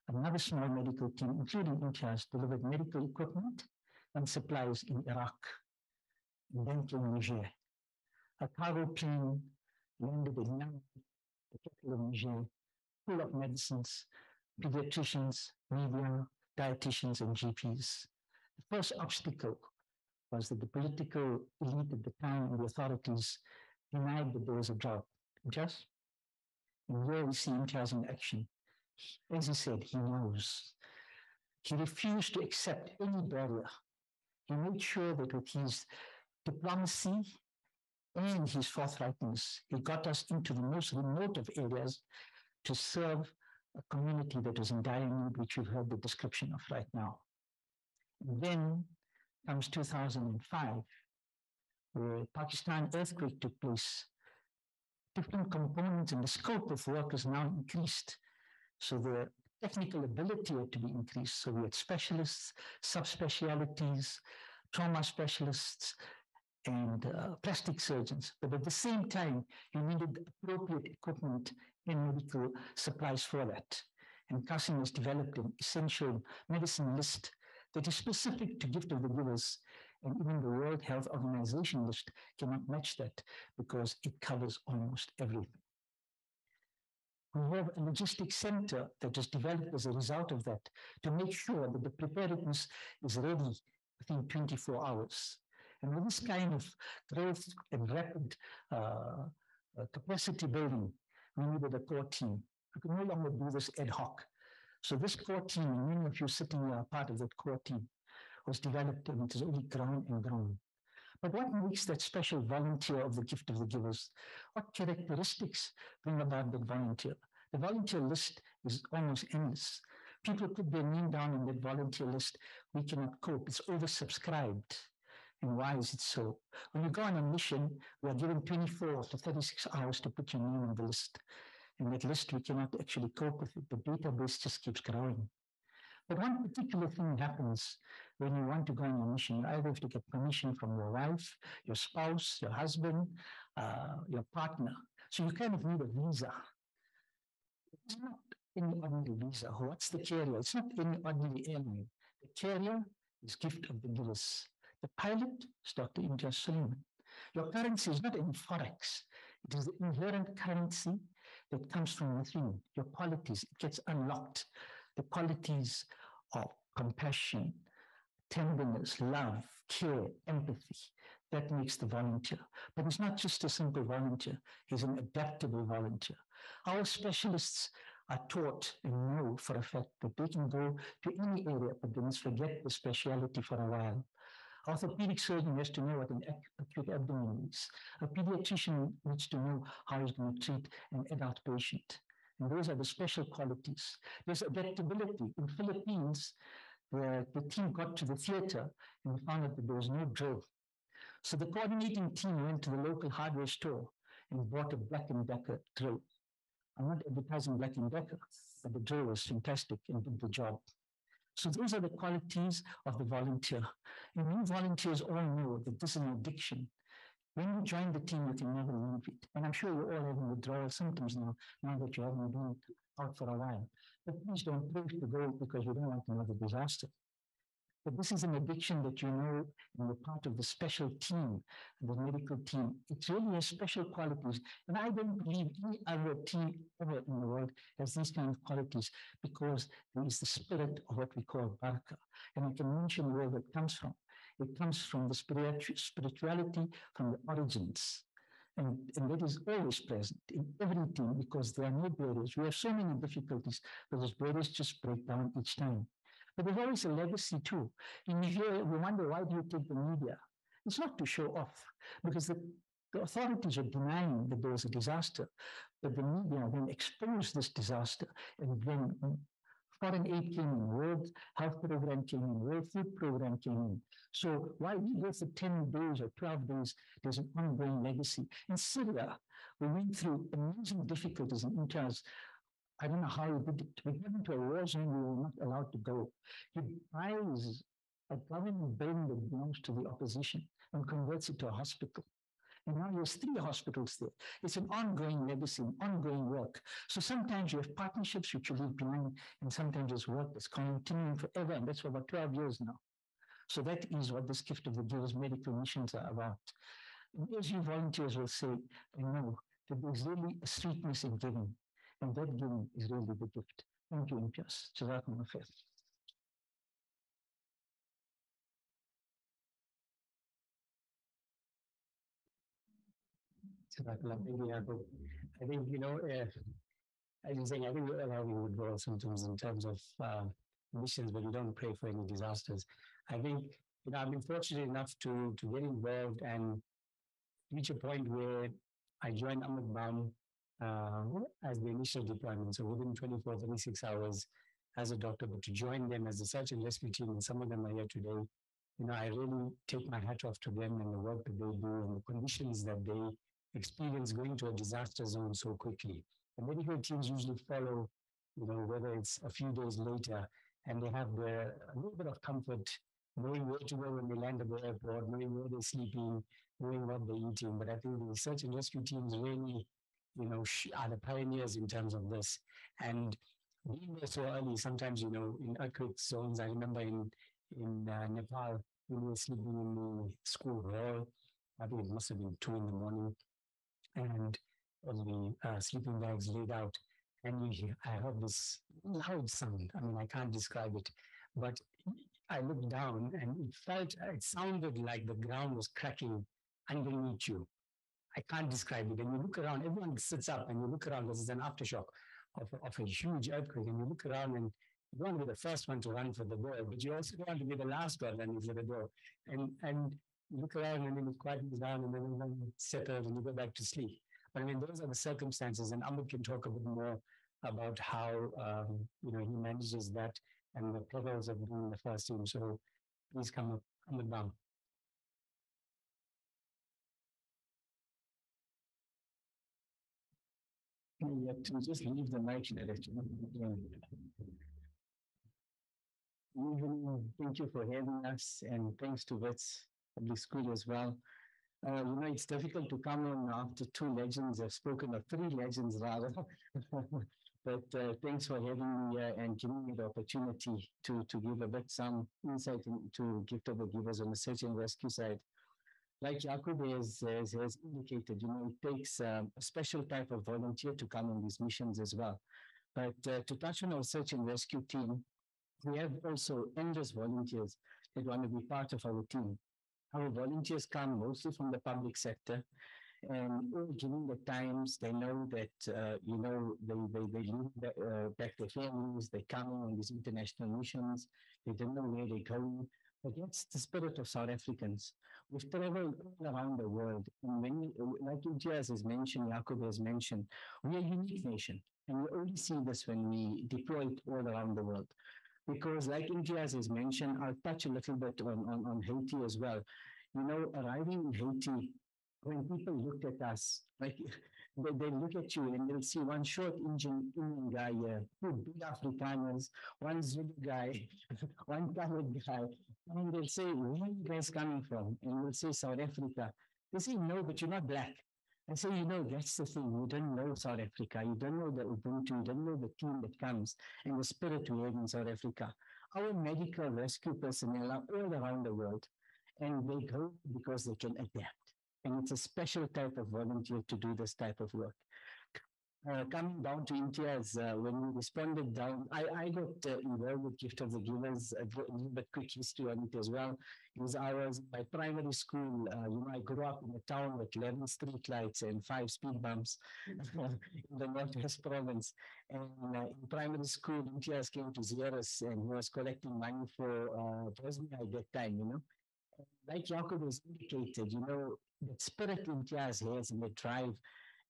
another small medical team, including Intia's, delivered medical equipment and supplies in Iraq, and then came Niger. A cargo plane landed in Niamey, the capital of Niger, full of medicines, pediatricians, media, dietitians, and GPs. The first obstacle was that the political elite at the time and the authorities denied that there was a job. Just? And here we see Imtiaz in action. As he said, he knows. He refused to accept any barrier. He made sure that with his diplomacy and his forthrightness, he got us into the most remote of areas to serve a community that was in dire need, which we've heard the description of right now. And then comes 2005, where Pakistan earthquake took place. Different components and the scope of work is now increased. So the technical ability had to be increased. So we had specialists, subspecialties, trauma specialists, and plastic surgeons. But at the same time, you needed appropriate equipment and medical supplies for that. And Qasim has developed an essential medicine list that is specific to Gift of the Givers. And even the World Health Organization list cannot match that because it covers almost everything. We have a logistics center that was developed as a result of that to make sure that the preparedness is ready within 24 hours. And with this kind of growth and rapid capacity building, we needed a core team. We could no longer do this ad hoc. So this core team, and many of you sitting here are part of that core team, was developed and it has only grown and grown. But what makes that special volunteer of the Gift of the Givers? What characteristics bring about that volunteer? The volunteer list is almost endless. People put their name down on that volunteer list. We cannot cope. It's oversubscribed. And why is it so? When you go on a mission, we are given 24 to 36 hours to put your name on the list. And that list, we cannot actually cope with it. The database just keeps growing. But one particular thing happens when you want to go on a mission. You either have to get permission from your wife, your spouse, your husband, your partner. So you kind of need a visa. It's not any ordinary visa. What's the carrier? It's not any ordinary airline. The carrier is gift of the givers. The pilot is Dr. Imtiaz Sooliman. Your currency is not any forex. It is the inherent currency that comes from within. Your qualities, it gets unlocked. The qualities of compassion, tenderness, love, care, empathy. That makes the volunteer. But he's not just a simple volunteer, he's an adaptable volunteer. Our specialists are taught and know for a fact that they can go to any area, but they must forget the speciality for a while. Orthopedic surgeon has to know what an acute abdomen is. A pediatrician needs to know how he's going to treat an adult patient. And those are the special qualities. There's adaptability. In Philippines, the team got to the theater and found out that there was no drill. So the coordinating team went to the local hardware store and bought a Black & Decker drill. I'm not advertising Black & Decker, but the drill was fantastic and did the job. So those are the qualities of the volunteer. And you volunteers all know that this is an addiction. When you join the team, you can never leave it. And I'm sure you're all having withdrawal symptoms now that you haven't been out for a while. But please don't pray to go because you don't want another disaster. But this is an addiction that you know, and you're part of the special team, the medical team. It really has special qualities. And I don't believe any other team ever in the world has these kind of qualities because there is the spirit of what we call barakah. And I can mention where that comes from. It comes from the spirituality, from the origins. And that is always present in every team because there are no barriers. We have so many difficulties, but those barriers just break down each time. But there's always a legacy too. And we wonder, why do you take the media? It's not to show off, because the authorities are denying that there was a disaster, but the media then exposed this disaster, and then foreign aid came in, World Health Program came in, World Food Program came in. So while we go for 10 days or 12 days, there's an ongoing legacy. In Syria, we went through amazing difficulties in Imtiaz. I don't know how he did it. We got into a war zone we were not allowed to go. He buys a government building that belongs to the opposition and converts it to a hospital. And now there's 3 hospitals there. It's an ongoing legacy, an ongoing work. So sometimes you have partnerships which you leave behind, and sometimes there's work that's continuing forever, and that's for about 12 years now. So that is what this gift of the givers medical missions are about. And as you volunteers will say, I know that there's really a sweetness in giving. And that giving is really the gift. Thank you, Imtiaz. Jazakumullah khair. Jazakallah. I think, as you're saying, I think we all have withdrawal symptoms in terms of missions, but we don't pray for any disasters. I think, I've been fortunate enough to get involved and reach a point where I joined Ahmed Bam as the initial deployment. So within 24, 36 hours as a doctor, but to join them as a search and rescue team, and some of them are here today, I really take my hat off to them and the work that they do and the conditions that they experience going to a disaster zone so quickly. The medical teams usually follow, whether it's a few days later, and they have a little bit of comfort knowing where to go when they land at the airport, knowing where they're sleeping, knowing what they're eating. But I think the search and rescue teams really, are the pioneers in terms of this. And being there so early, sometimes, in earthquake zones, I remember in Nepal, we were sleeping in the school hall. I think it must have been 2 a.m. And all the sleeping bags laid out. And I heard this loud sound. I mean, I can't describe it, but I looked down and it sounded like the ground was cracking underneath you. I can't describe it. And you look around, everyone sits up and you look around because it's an aftershock of a huge earthquake. And you look around and you want to be the first one to run for the door, but you also want to be the last one running for the door. And you look around and then it quietens down and then it settles and you go back to sleep. But I mean, those are the circumstances. And Ahmed can talk a bit more about how, he manages that and the perils of being the first team. So please come down. You have to just leave the mic there. Evening. Thank you for having us, and thanks to Wits Public School as well. It's difficult to come on after two legends have spoken, or three legends rather. But thanks for having me and giving me the opportunity to give a bit some insight into Gift of the Givers on the search and rescue side. Like Jakub has indicated, it takes a special type of volunteer to come on these missions as well. But to touch on our search and rescue team, we have also endless volunteers that want to be part of our team. Our volunteers come mostly from the public sector, and given the times, they know that, they leave back their families, they come on these international missions, they don't know where they're going. But that's the spirit of South Africans. We've traveled all around the world. And when we, like Imtiaz has mentioned, Jacob has mentioned, we are a unique nation. And we only see this when we deploy it all around the world. Because like Imtiaz has mentioned, I'll touch a little bit on Haiti as well. Arriving in Haiti, when people looked at us, like they look at you and they'll see one short Indian guy here, two big Afrikaners, one Zulu guy, one colored guy, and they'll say, "Where are you guys coming from?" And we'll say, "South Africa." They say, "No, but you're not black." I say, that's the thing. You don't know South Africa. You don't know the Ubuntu. You don't know the team that comes and the spirit we have in South Africa. Our medical rescue personnel are all around the world, and they go because they can adapt. And it's a special type of volunteer to do this type of work. Coming down to India's, when we responded down, I got involved with Gift of the Givers, a little bit quick history on it as well. Because I was in my primary school, I grew up in a town with 11 street lights and 5 speed bumps in the Northwest province. And in primary school, India's came to Zeros and he was collecting money for Bosnia at that time. Like Jacob has indicated, that spirit Imtiaz has and the drive.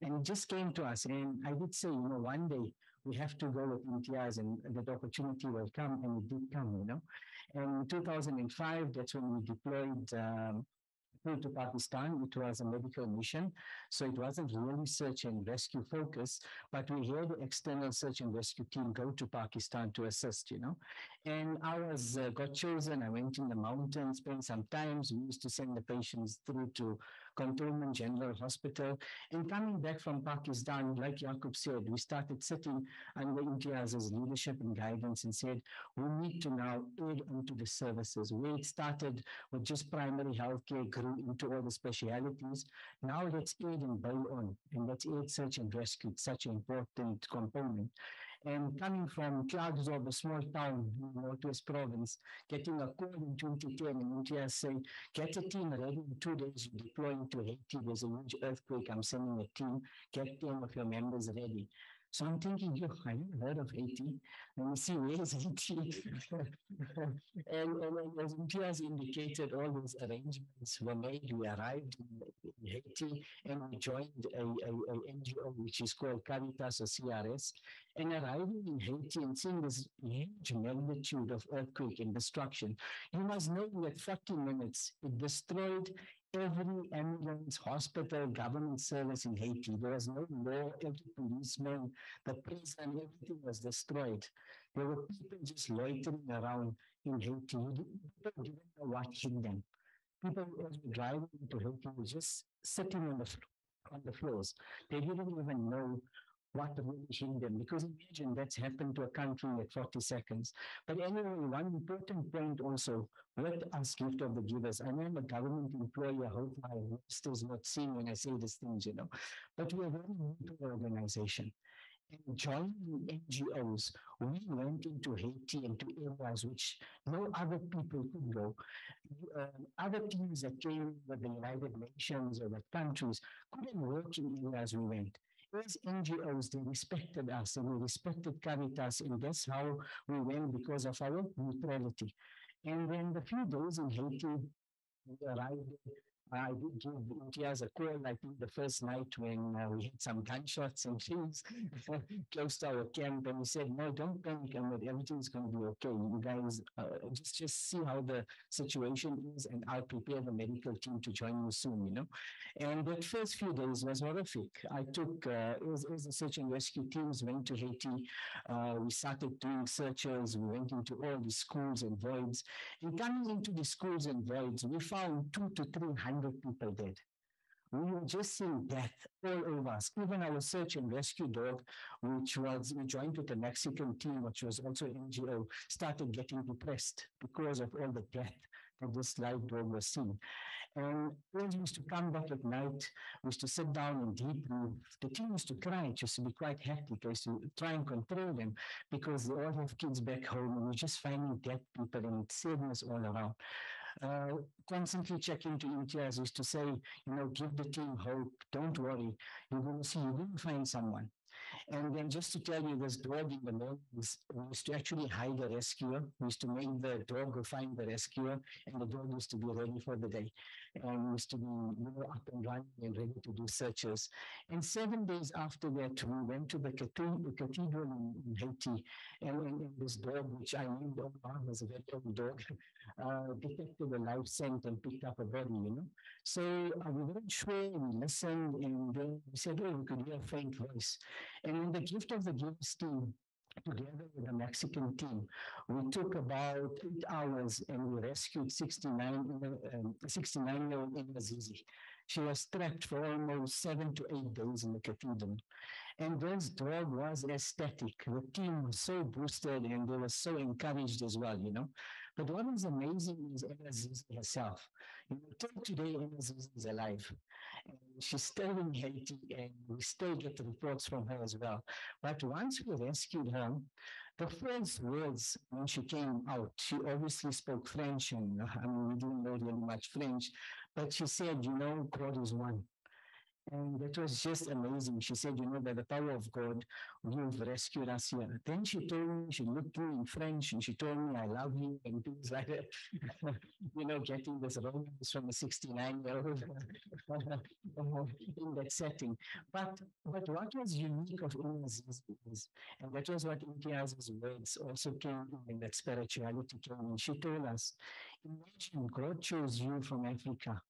And it just came to us. And I did say, one day we have to go with Imtiaz and that opportunity will come. And it did come. And in 2005, that's when we deployed to Pakistan. It was a medical mission. So it wasn't really search and rescue focus, but we had the external search and rescue team go to Pakistan to assist, And I was got chosen. I went in the mountains, spent some time. We used to send the patients through to Cantonment General Hospital. And coming back from Pakistan, like Jacob said, we started sitting under Imtiaz's leadership and guidance and said, we need to now add into the services. Where it started with just primary healthcare, grew into all the specialities. Now let's aid and build on, and let's aid search and rescue. It's such an important component. And coming from Clarksdorp, a small town in Northwest Province, getting a call in 2010, and India saying, get a team ready in 2 days, deploying to Haiti. There's a huge earthquake. I'm sending a team. Get 10 of your members ready. So I'm thinking, I never heard of Haiti. Let me see, where is Haiti? and as Imtiaz indicated, all those arrangements were made. We arrived in Haiti and we joined a NGO which is called Caritas or CRS. And arriving in Haiti and seeing this huge magnitude of earthquake and destruction, you must know that 40 minutes, it destroyed every ambulance, hospital, government service in Haiti. There was no law, every policeman, the prison, everything was destroyed. There were people just loitering around in Haiti. People didn't know what hit them. People as we driving into Haiti were just sitting on the floors. They didn't even know what really hit them, because imagine that's happened to a country at 40 seconds. But anyway, one important point also with us Gift of the Givers, I am a government employee. I hope my list is not seen when I say these things, but we are very new to the organization. And joining NGOs, we went into Haiti and to areas which no other people could go. Other teams that came with the United Nations or the countries couldn't work in areas we went. As NGOs, they respected us and we respected Caritas, and that's how we went because of our neutrality. And then the few days in Haiti, we arrived I did give Imtiaz a call, I think the first night when we had some gunshots and things close to our camp, and he said, "No, don't panic, Ahmed. Everything's going to be okay. You guys just see how the situation is, and I'll prepare the medical team to join you soon." And that first few days was horrific. I took it was the search and rescue teams went to Haiti. We started doing searches. We went into all the schools and voids. And coming into the schools and voids, we found 200 to 300 people dead. We were just seeing death all over us. Even our search and rescue dog, we joined with the Mexican team, which was also NGO, started getting depressed because of all the death that this live dog was seeing. And when we used to come back at night, we used to sit down and debrief. The team used to cry. It used to be quite hectic. I used to try and control them because they all have kids back home, and we're just finding dead people and sadness all around. Constantly checking to Imtiaz used to say, give the team hope. Don't worry. You're going to see, you're going to find someone. And then just to tell you, this dog in the morning, we used to actually hide the rescuer. We used to make the dog go find the rescuer, and the dog used to be ready for the day. And we used to be up and running and ready to do searches. And 7 days after that, we went to the cathedral in Haiti, and this dog, which I named Omar, was a very old dog, detected a live scent and picked up a body. So we weren't sure, we listened, and then we said, oh, we could hear a faint voice. And in the gift of the gifts team, together with the Mexican team, we took about 8 hours and we rescued 69-year-old Ina Zizi. She was trapped for almost 7 to 8 days in the cathedral. And this dog was ecstatic. The team was so boosted and they were so encouraged as well. But what is amazing is Ina Zizi herself. Till today, Ina Zizi is alive. And she's still in Haiti, and we still get the reports from her as well. But once we rescued her, the first words when she came out, she obviously spoke French, and we didn't know really much French, but she said, God is one. And that was just amazing. She said, by the power of God, you've rescued us here. Then she told me, she looked at me in French, and she told me, I love you, and things like that. Getting this romance from a 69-year-old in that setting. But what was unique of Ina's is, and that was what Imtiaz's words also came in that spirituality came in. She told us, imagine God chose you from Africa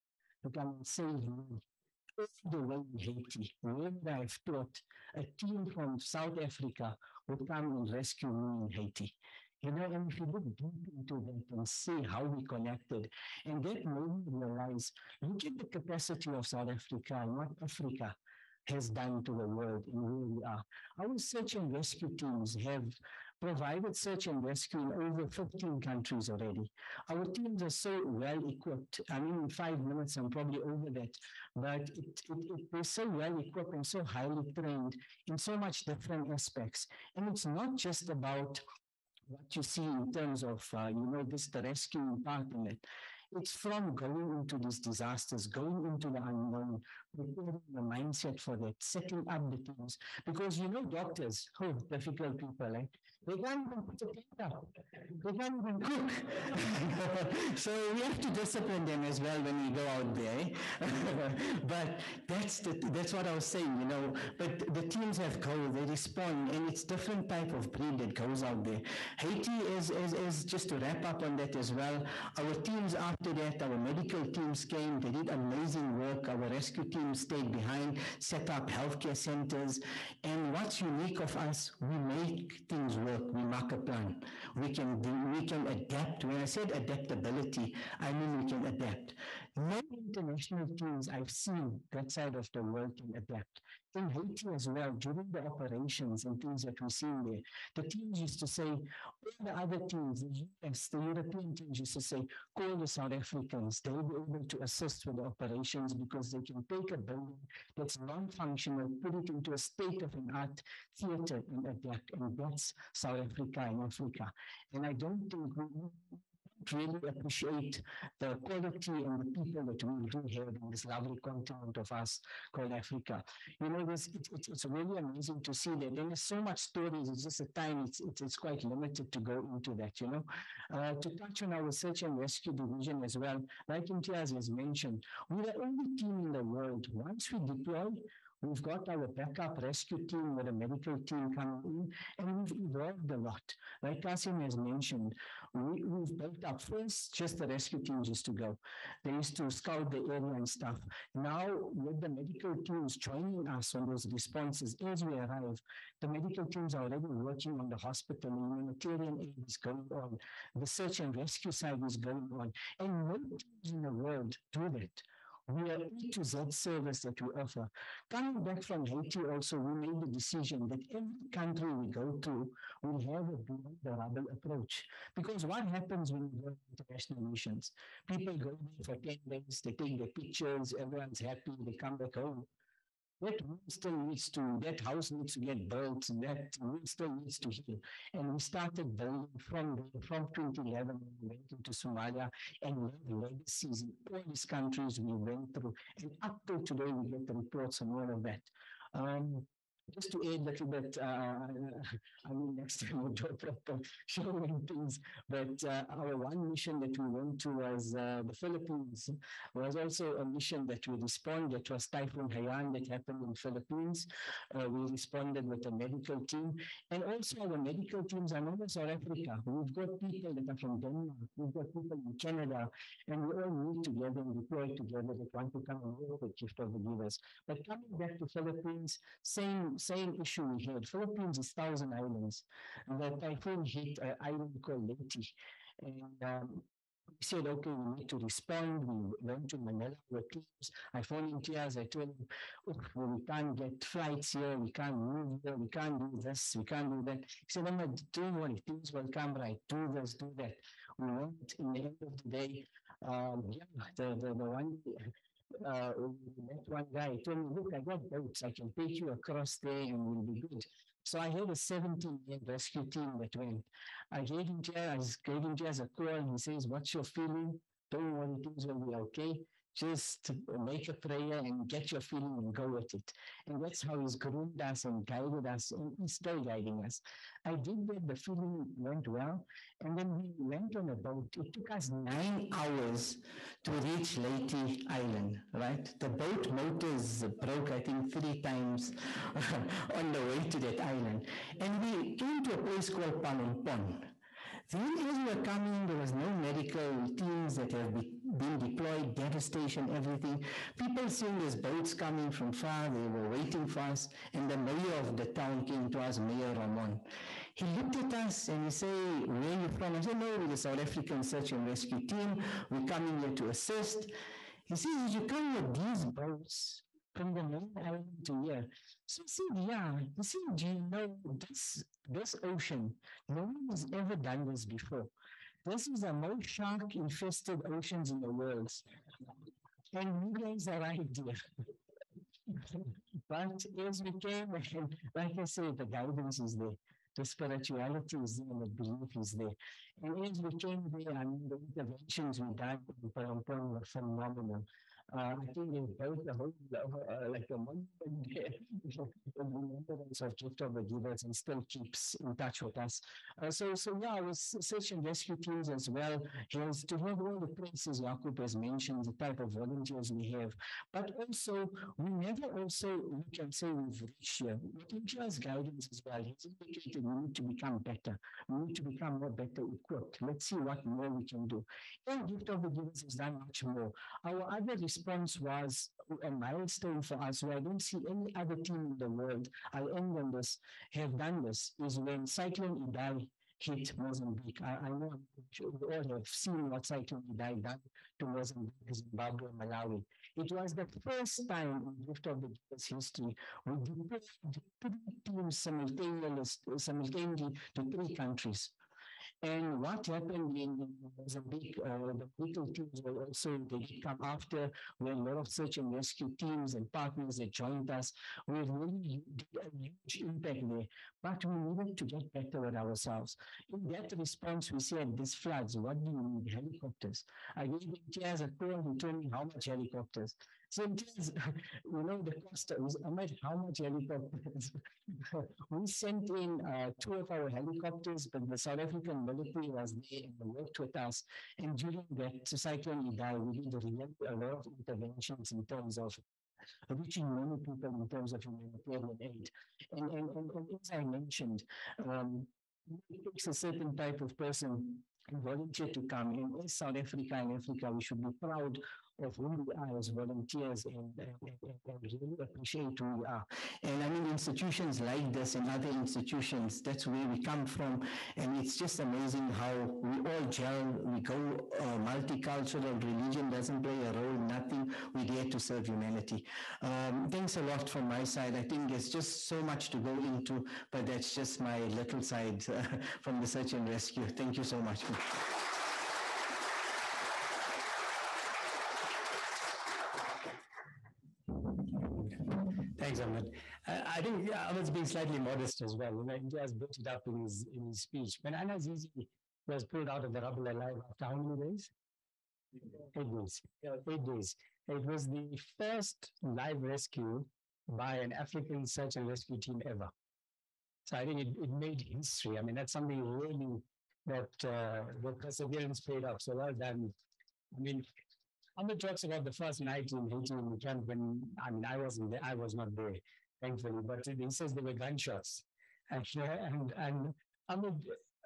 to come and save me the way in Haiti, where I've taught a team from South Africa would come and rescue me in Haiti. And if you look deep into that and see how we connected, and that made me realize, look at the capacity of South Africa and what Africa has done to the world and where we are. Our search and rescue teams have provided search and rescue in over 15 countries already. Our teams are so well equipped. I mean, in 5 minutes, I'm probably over that. But they're so well equipped and so highly trained in so much different aspects. And it's not just about what you see in terms of, the rescuing part in it. It's from going into these disasters, going into the unknown, preparing the mindset for that, setting up the teams. Because doctors, difficult people, eh? They can't even put a tent up. They can't even cook. So we have to discipline them as well when we go out there. But that's what I was saying, But the teams have goals, they respond, and it's different type of breed that goes out there. Haiti is just to wrap up on that as well. Our teams after that, our medical teams came, they did amazing work. Our rescue teams stayed behind, set up healthcare centers. And what's unique of us, we make things work. We mark a plan. We can adapt. When I said adaptability, I mean we can adapt. No international teams I've seen that side of the world can adapt. In Haiti as well, during the operations and things that we see there, the teams used to say, all the other teams, the US, the European teams used to say, call the South Africans. They'll be able to assist with the operations because they can take a building that's non-functional, put it into a state-of-the-art theater and adapt. And that's South Africa and Africa. And I don't think really appreciate the quality and the people that we do have in this lovely continent of us called Africa. You know, it's really amazing to see that. And there's so much stories. It's just a time. It's quite limited to go into that. You know, to touch on our search and rescue division as well. Like Imtiaz has mentioned, we're the only team in the world. Once we deploy, we've got our backup rescue team with a medical team coming in, and we've evolved a lot. Like Kasim has mentioned, we've built up first just the rescue teams used to go. They used to scout the area and stuff. Now, with the medical teams joining us on those responses as we arrive, the medical teams are already working on the hospital, the humanitarian aid is going on, the search and rescue side is going on, and no teams in the world do that. We are A to Z service that we offer. Coming back from Haiti also, we made the decision that every country we go to will have a beyond the rubble approach. Because what happens when you go to international missions? People go there for 10 days, they take their pictures, everyone's happy, they come back home. That room still needs to, that house needs to get built, that room still needs to heal. And we started building from 2011, we went into Somalia and we have legacies in all these countries we went through. And up till today, we get the reports on all of that. Just to add a little bit, I mean, next time we'll do a proper showing things. But our one mission that we went to was the Philippines. Was also a mission that we responded. It was Typhoon Haiyan that happened in the Philippines. We responded with a medical team. And also our medical teams are not in South Africa. We've got people that are from Denmark. We've got people in Canada. And we all meet together and deploy together that want to come and work with Gift of the Givers. But coming back to Philippines, same issue we had. Philippines is 1,000 islands. And the typhoon hit an island called Leyte. And we said, okay, we need to respond. We went to Manila with teams. I phoned Imtiaz. I told him, we can't get flights here. We can't move here. We can't do this. We can't do that. He said, I'm not doing what things will come right. Do this, do that. We went in the end of the day. The one met one guy, told me, look, I got boats. I can take you across there and we'll be good. So I had a 17-man rescue team that went. I gave him just a call and he says, what's your feeling? Don't know what it is, will be okay. Just make a prayer and get your feeling and go with it. And that's how he's groomed us and guided us, and he's still guiding us. I did that, the feeling went well, and then we went on a boat. It took us 9 hours to reach Leyte Island, right? The boat motors broke, I think, 3 times on the way to that island. And we came to a place called Palempon. Then as we were coming, there was no medical teams that have been deployed, devastation, everything. People seeing these boats coming from far, they were waiting for us, and the mayor of the town came to us, Mayor Ramon. He looked at us and he said, where are you from? I said, no, we're the South African Search and Rescue Team. We're coming here to assist. He says, you come with these boats from the main island to here. So I said, yeah. He said, do you know this ocean? No one has ever done this before. This is the most shark-infested oceans in the world. And you guys arrived here. But as we came, like I said, the guidance is there. The spirituality is there, and the belief is there. And as we came there, I mean, the interventions we did in Palempon were phenomenal. I think they built a whole, like a monument there in remembrance of Gift of the Givers and still keeps in touch with us. So yeah, with search and rescue teams as well, is to have all the places Jakub has mentioned, the type of volunteers we have. But also, we never also, we can say we've reached here. With Imtiaz's guidance as well, he's indicated we need to become better. We need to become more better equipped. Let's see what more we can do. And Gift of the Givers has done much more. Our other response was a milestone for us where I don't see any other team in the world, I'll end on this, have done this, is when Cyclone Idai hit Mozambique. I know we all have seen what Cyclone Idai done to Mozambique, Zimbabwe, Malawi. It was the first time in Gift of the Givers history we deployed 3 teams simultaneously to 3 countries. And what happened in Mozambique, the medical teams were also, they did come after, when a lot of search and rescue teams and partners that joined us. We really did a huge impact there, but we needed to get better with ourselves. In that response, we said, this floods, what do you need? Helicopters. I gave Imtiaz a call, he told me how much helicopters. So Imtiaz, the cost was, how much helicopters? We sent in two of our helicopters, but the South African military was there and worked with us. And during that cyclone Idai, we did a lot of interventions in terms of reaching many people in terms of humanitarian aid. And as I mentioned, it takes a certain type of person and volunteer to come. And in South Africa and Africa, we should be proud of who we are as volunteers and really appreciate who we are. And I mean, institutions like this and other institutions, that's where we come from. And it's just amazing how we all gel, we go multicultural, religion doesn't play a role, nothing. We're there to serve humanity. Thanks a lot from my side. I think there's just so much to go into, but that's just my little side from the search and rescue. Thank you so much. Thanks, Ahmed. I think Ahmed's being slightly modest as well. He has brought it up in his speech. When Anna Zizi was pulled out of the rubble alive after how many days? 8 days. 8 days. It was the first live rescue by an African search and rescue team ever. So I think it made history. I mean, that's something really that the perseverance paid off. So well done. I mean, Ahmed talks about the first night in Haiti in the camp when, I mean, I wasn't there, I was not there, thankfully, but he says there were gunshots. And Ahmed,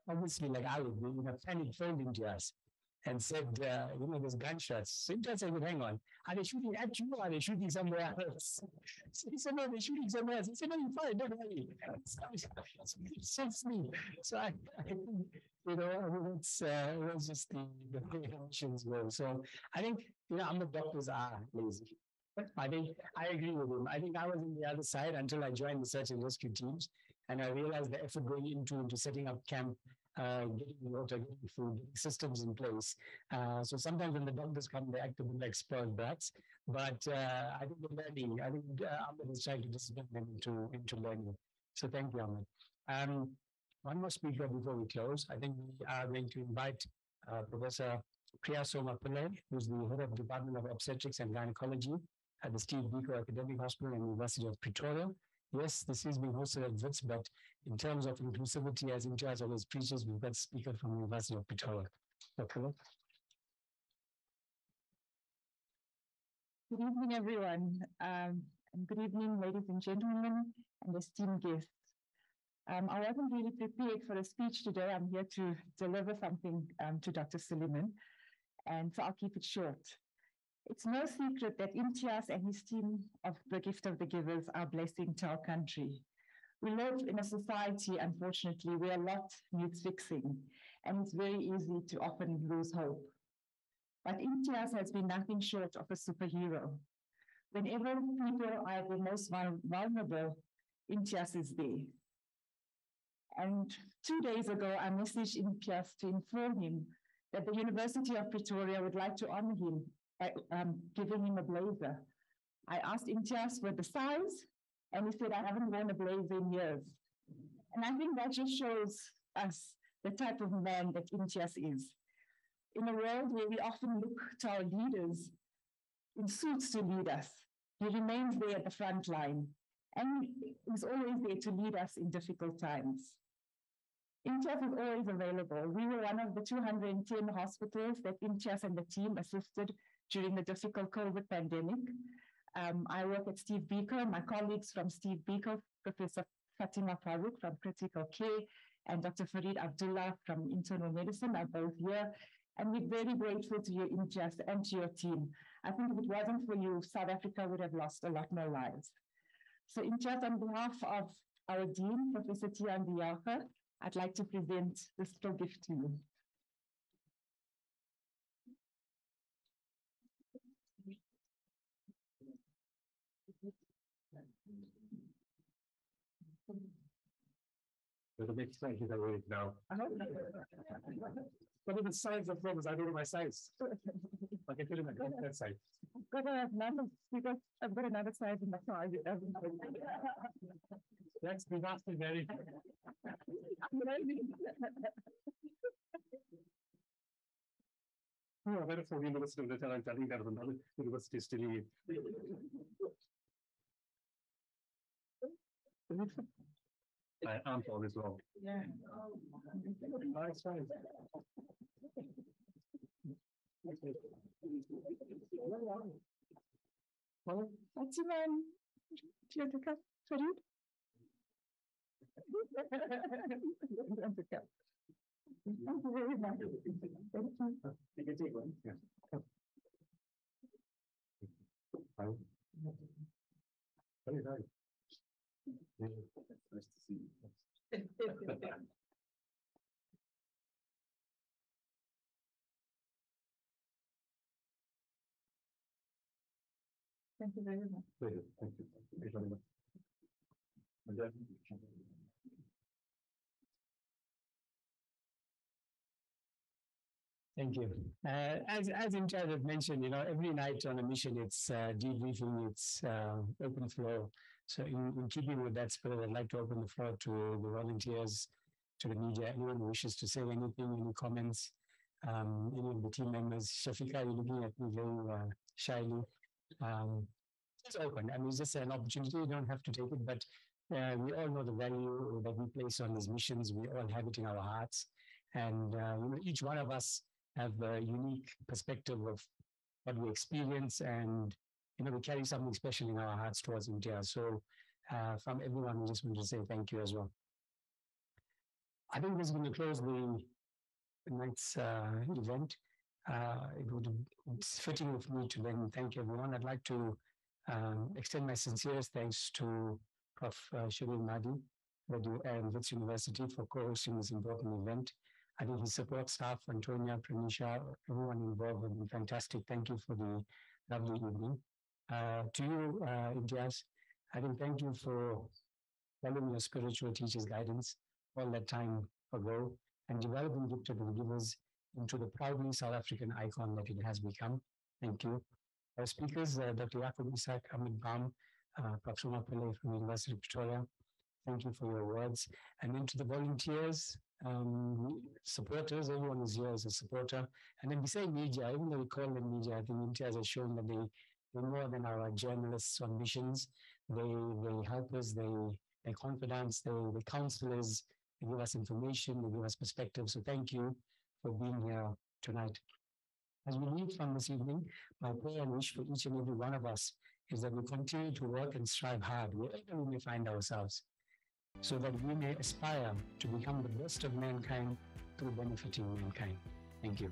obviously, like I would, panic phoned into us and said, there's gunshots. So he said, hang on, are they shooting at you or are they shooting somewhere else? So he said, no, they're shooting somewhere else. He said, no, you're fine, don't worry. It suits me. So I think, it's just the emotions go. So I think, I'm the doctors are lazy. I think I agree with him. I think I was in the other side until I joined the search and rescue teams, and I realized the effort going into setting up camp, getting water, getting food, getting systems in place. So sometimes when the doctors come, they act like spoiled brats. But I think the learning, I think Ahmed is trying to discipline them into learning. So thank you, Ahmed. One more speaker before we close. I think we are going to invite Professor Priya Soma Pillai, who's the head of the Department of Obstetrics and Gynecology at the Steve Biko Academic Hospital and University of Pretoria. Yes, this is being hosted at WITS, but in terms of inclusivity, as Imtiaz always preaches, we've got a speaker from the University of Pretoria. Okay. Good evening, everyone. And good evening, ladies and gentlemen, and esteemed guests. I wasn't really prepared for a speech today. I'm here to deliver something to Dr. Suleiman, and so I'll keep it short. It's no secret that Imtiaz and his team of the Gift of the Givers are a blessing to our country. We live in a society, unfortunately, where a lot needs fixing, and it's very easy to often lose hope. But Imtiaz has been nothing short of a superhero. Whenever people are the most vulnerable, Imtiaz is there. And 2 days ago, I messaged Imtiaz to inform him that the University of Pretoria would like to honor him by giving him a blazer. I asked Imtiaz for the size, and he said, I haven't worn a blazer in years. And I think that just shows us the type of man that Imtiaz is. In a world where we often look to our leaders in suits to lead us, he remains there at the front line, and is always there to lead us in difficult times. Imtiaz is always available. We were one of the 210 hospitals that Imtiaz and the team assisted during the difficult COVID pandemic. I work at Steve Biko. My colleagues from Steve Biko, Professor Fatima Farouk from Critical Care and Dr. Farid Abdullah from Internal Medicine are both here. And we're very grateful to you, Imtiaz, and to your team. I think if it wasn't for you, South Africa would have lost a lot more lives. So Imtiaz, on behalf of our Dean, Professor Tian Diaga, I'd like to present this little gift to you. The next slide is away now. What are the size of problems? I don't know my size. I can tell you that size. I've got another, because I've got another size in the car. That's disaster, Mary. Oh, I better phone the University of Little. I'm telling that another university is still in. My arm's always long. Yeah. Nice, fine. What's your name? Do you want to come? Sorry? Thank you very much. Thank you. You can take one. Yeah. Very nice. Nice to see you. Thank you very much. Thank you. Thank you. Thank you very much. Thank you. As in charge had mentioned, every night on a mission, it's debriefing, it's open floor. So in keeping with that spirit, I'd like to open the floor to the volunteers, to the media, anyone who wishes to say anything, any comments, any of the team members. Shafika, you're looking at me very shyly. It's open. I mean, it's just an opportunity. You don't have to take it, but we all know the value that we place on these missions. We all have it in our hearts. And each one of us have a unique perspective of what we experience, and we carry something special in our hearts towards India. So from everyone, we just want to say thank you as well. I think this is going to close the night's event. It's fitting of me to then thank everyone. I'd like to extend my sincerest thanks to Prof. Shireen Mahdi and Wits University for co-hosting this important event. I think his support staff, Antonia, Pranisha, everyone involved have been fantastic. Thank you for the lovely evening. To you, Imtiaz, I think thank you for following your spiritual teacher's guidance all that time ago and developing Gifted with Givers into the proudly South African icon that it has become. Thank you. Our speakers, Dr. Yaqub Isaac, Ahmed Bam, Prof. Suma Pillay from the University of Pretoria. Thank you for your words. And then to the volunteers, supporters, everyone is here as a supporter. And then beside media, even though we call them media, I think Imtiaz has shown that they're more than our journalists on missions. They help us, they confidence, they counsel us, they give us information, they give us perspective. So thank you for being here tonight. As we leave from this evening, my prayer and wish for each and every one of us is that we continue to work and strive hard wherever we may find ourselves, so that we may aspire to become the best of mankind through benefiting mankind. Thank you.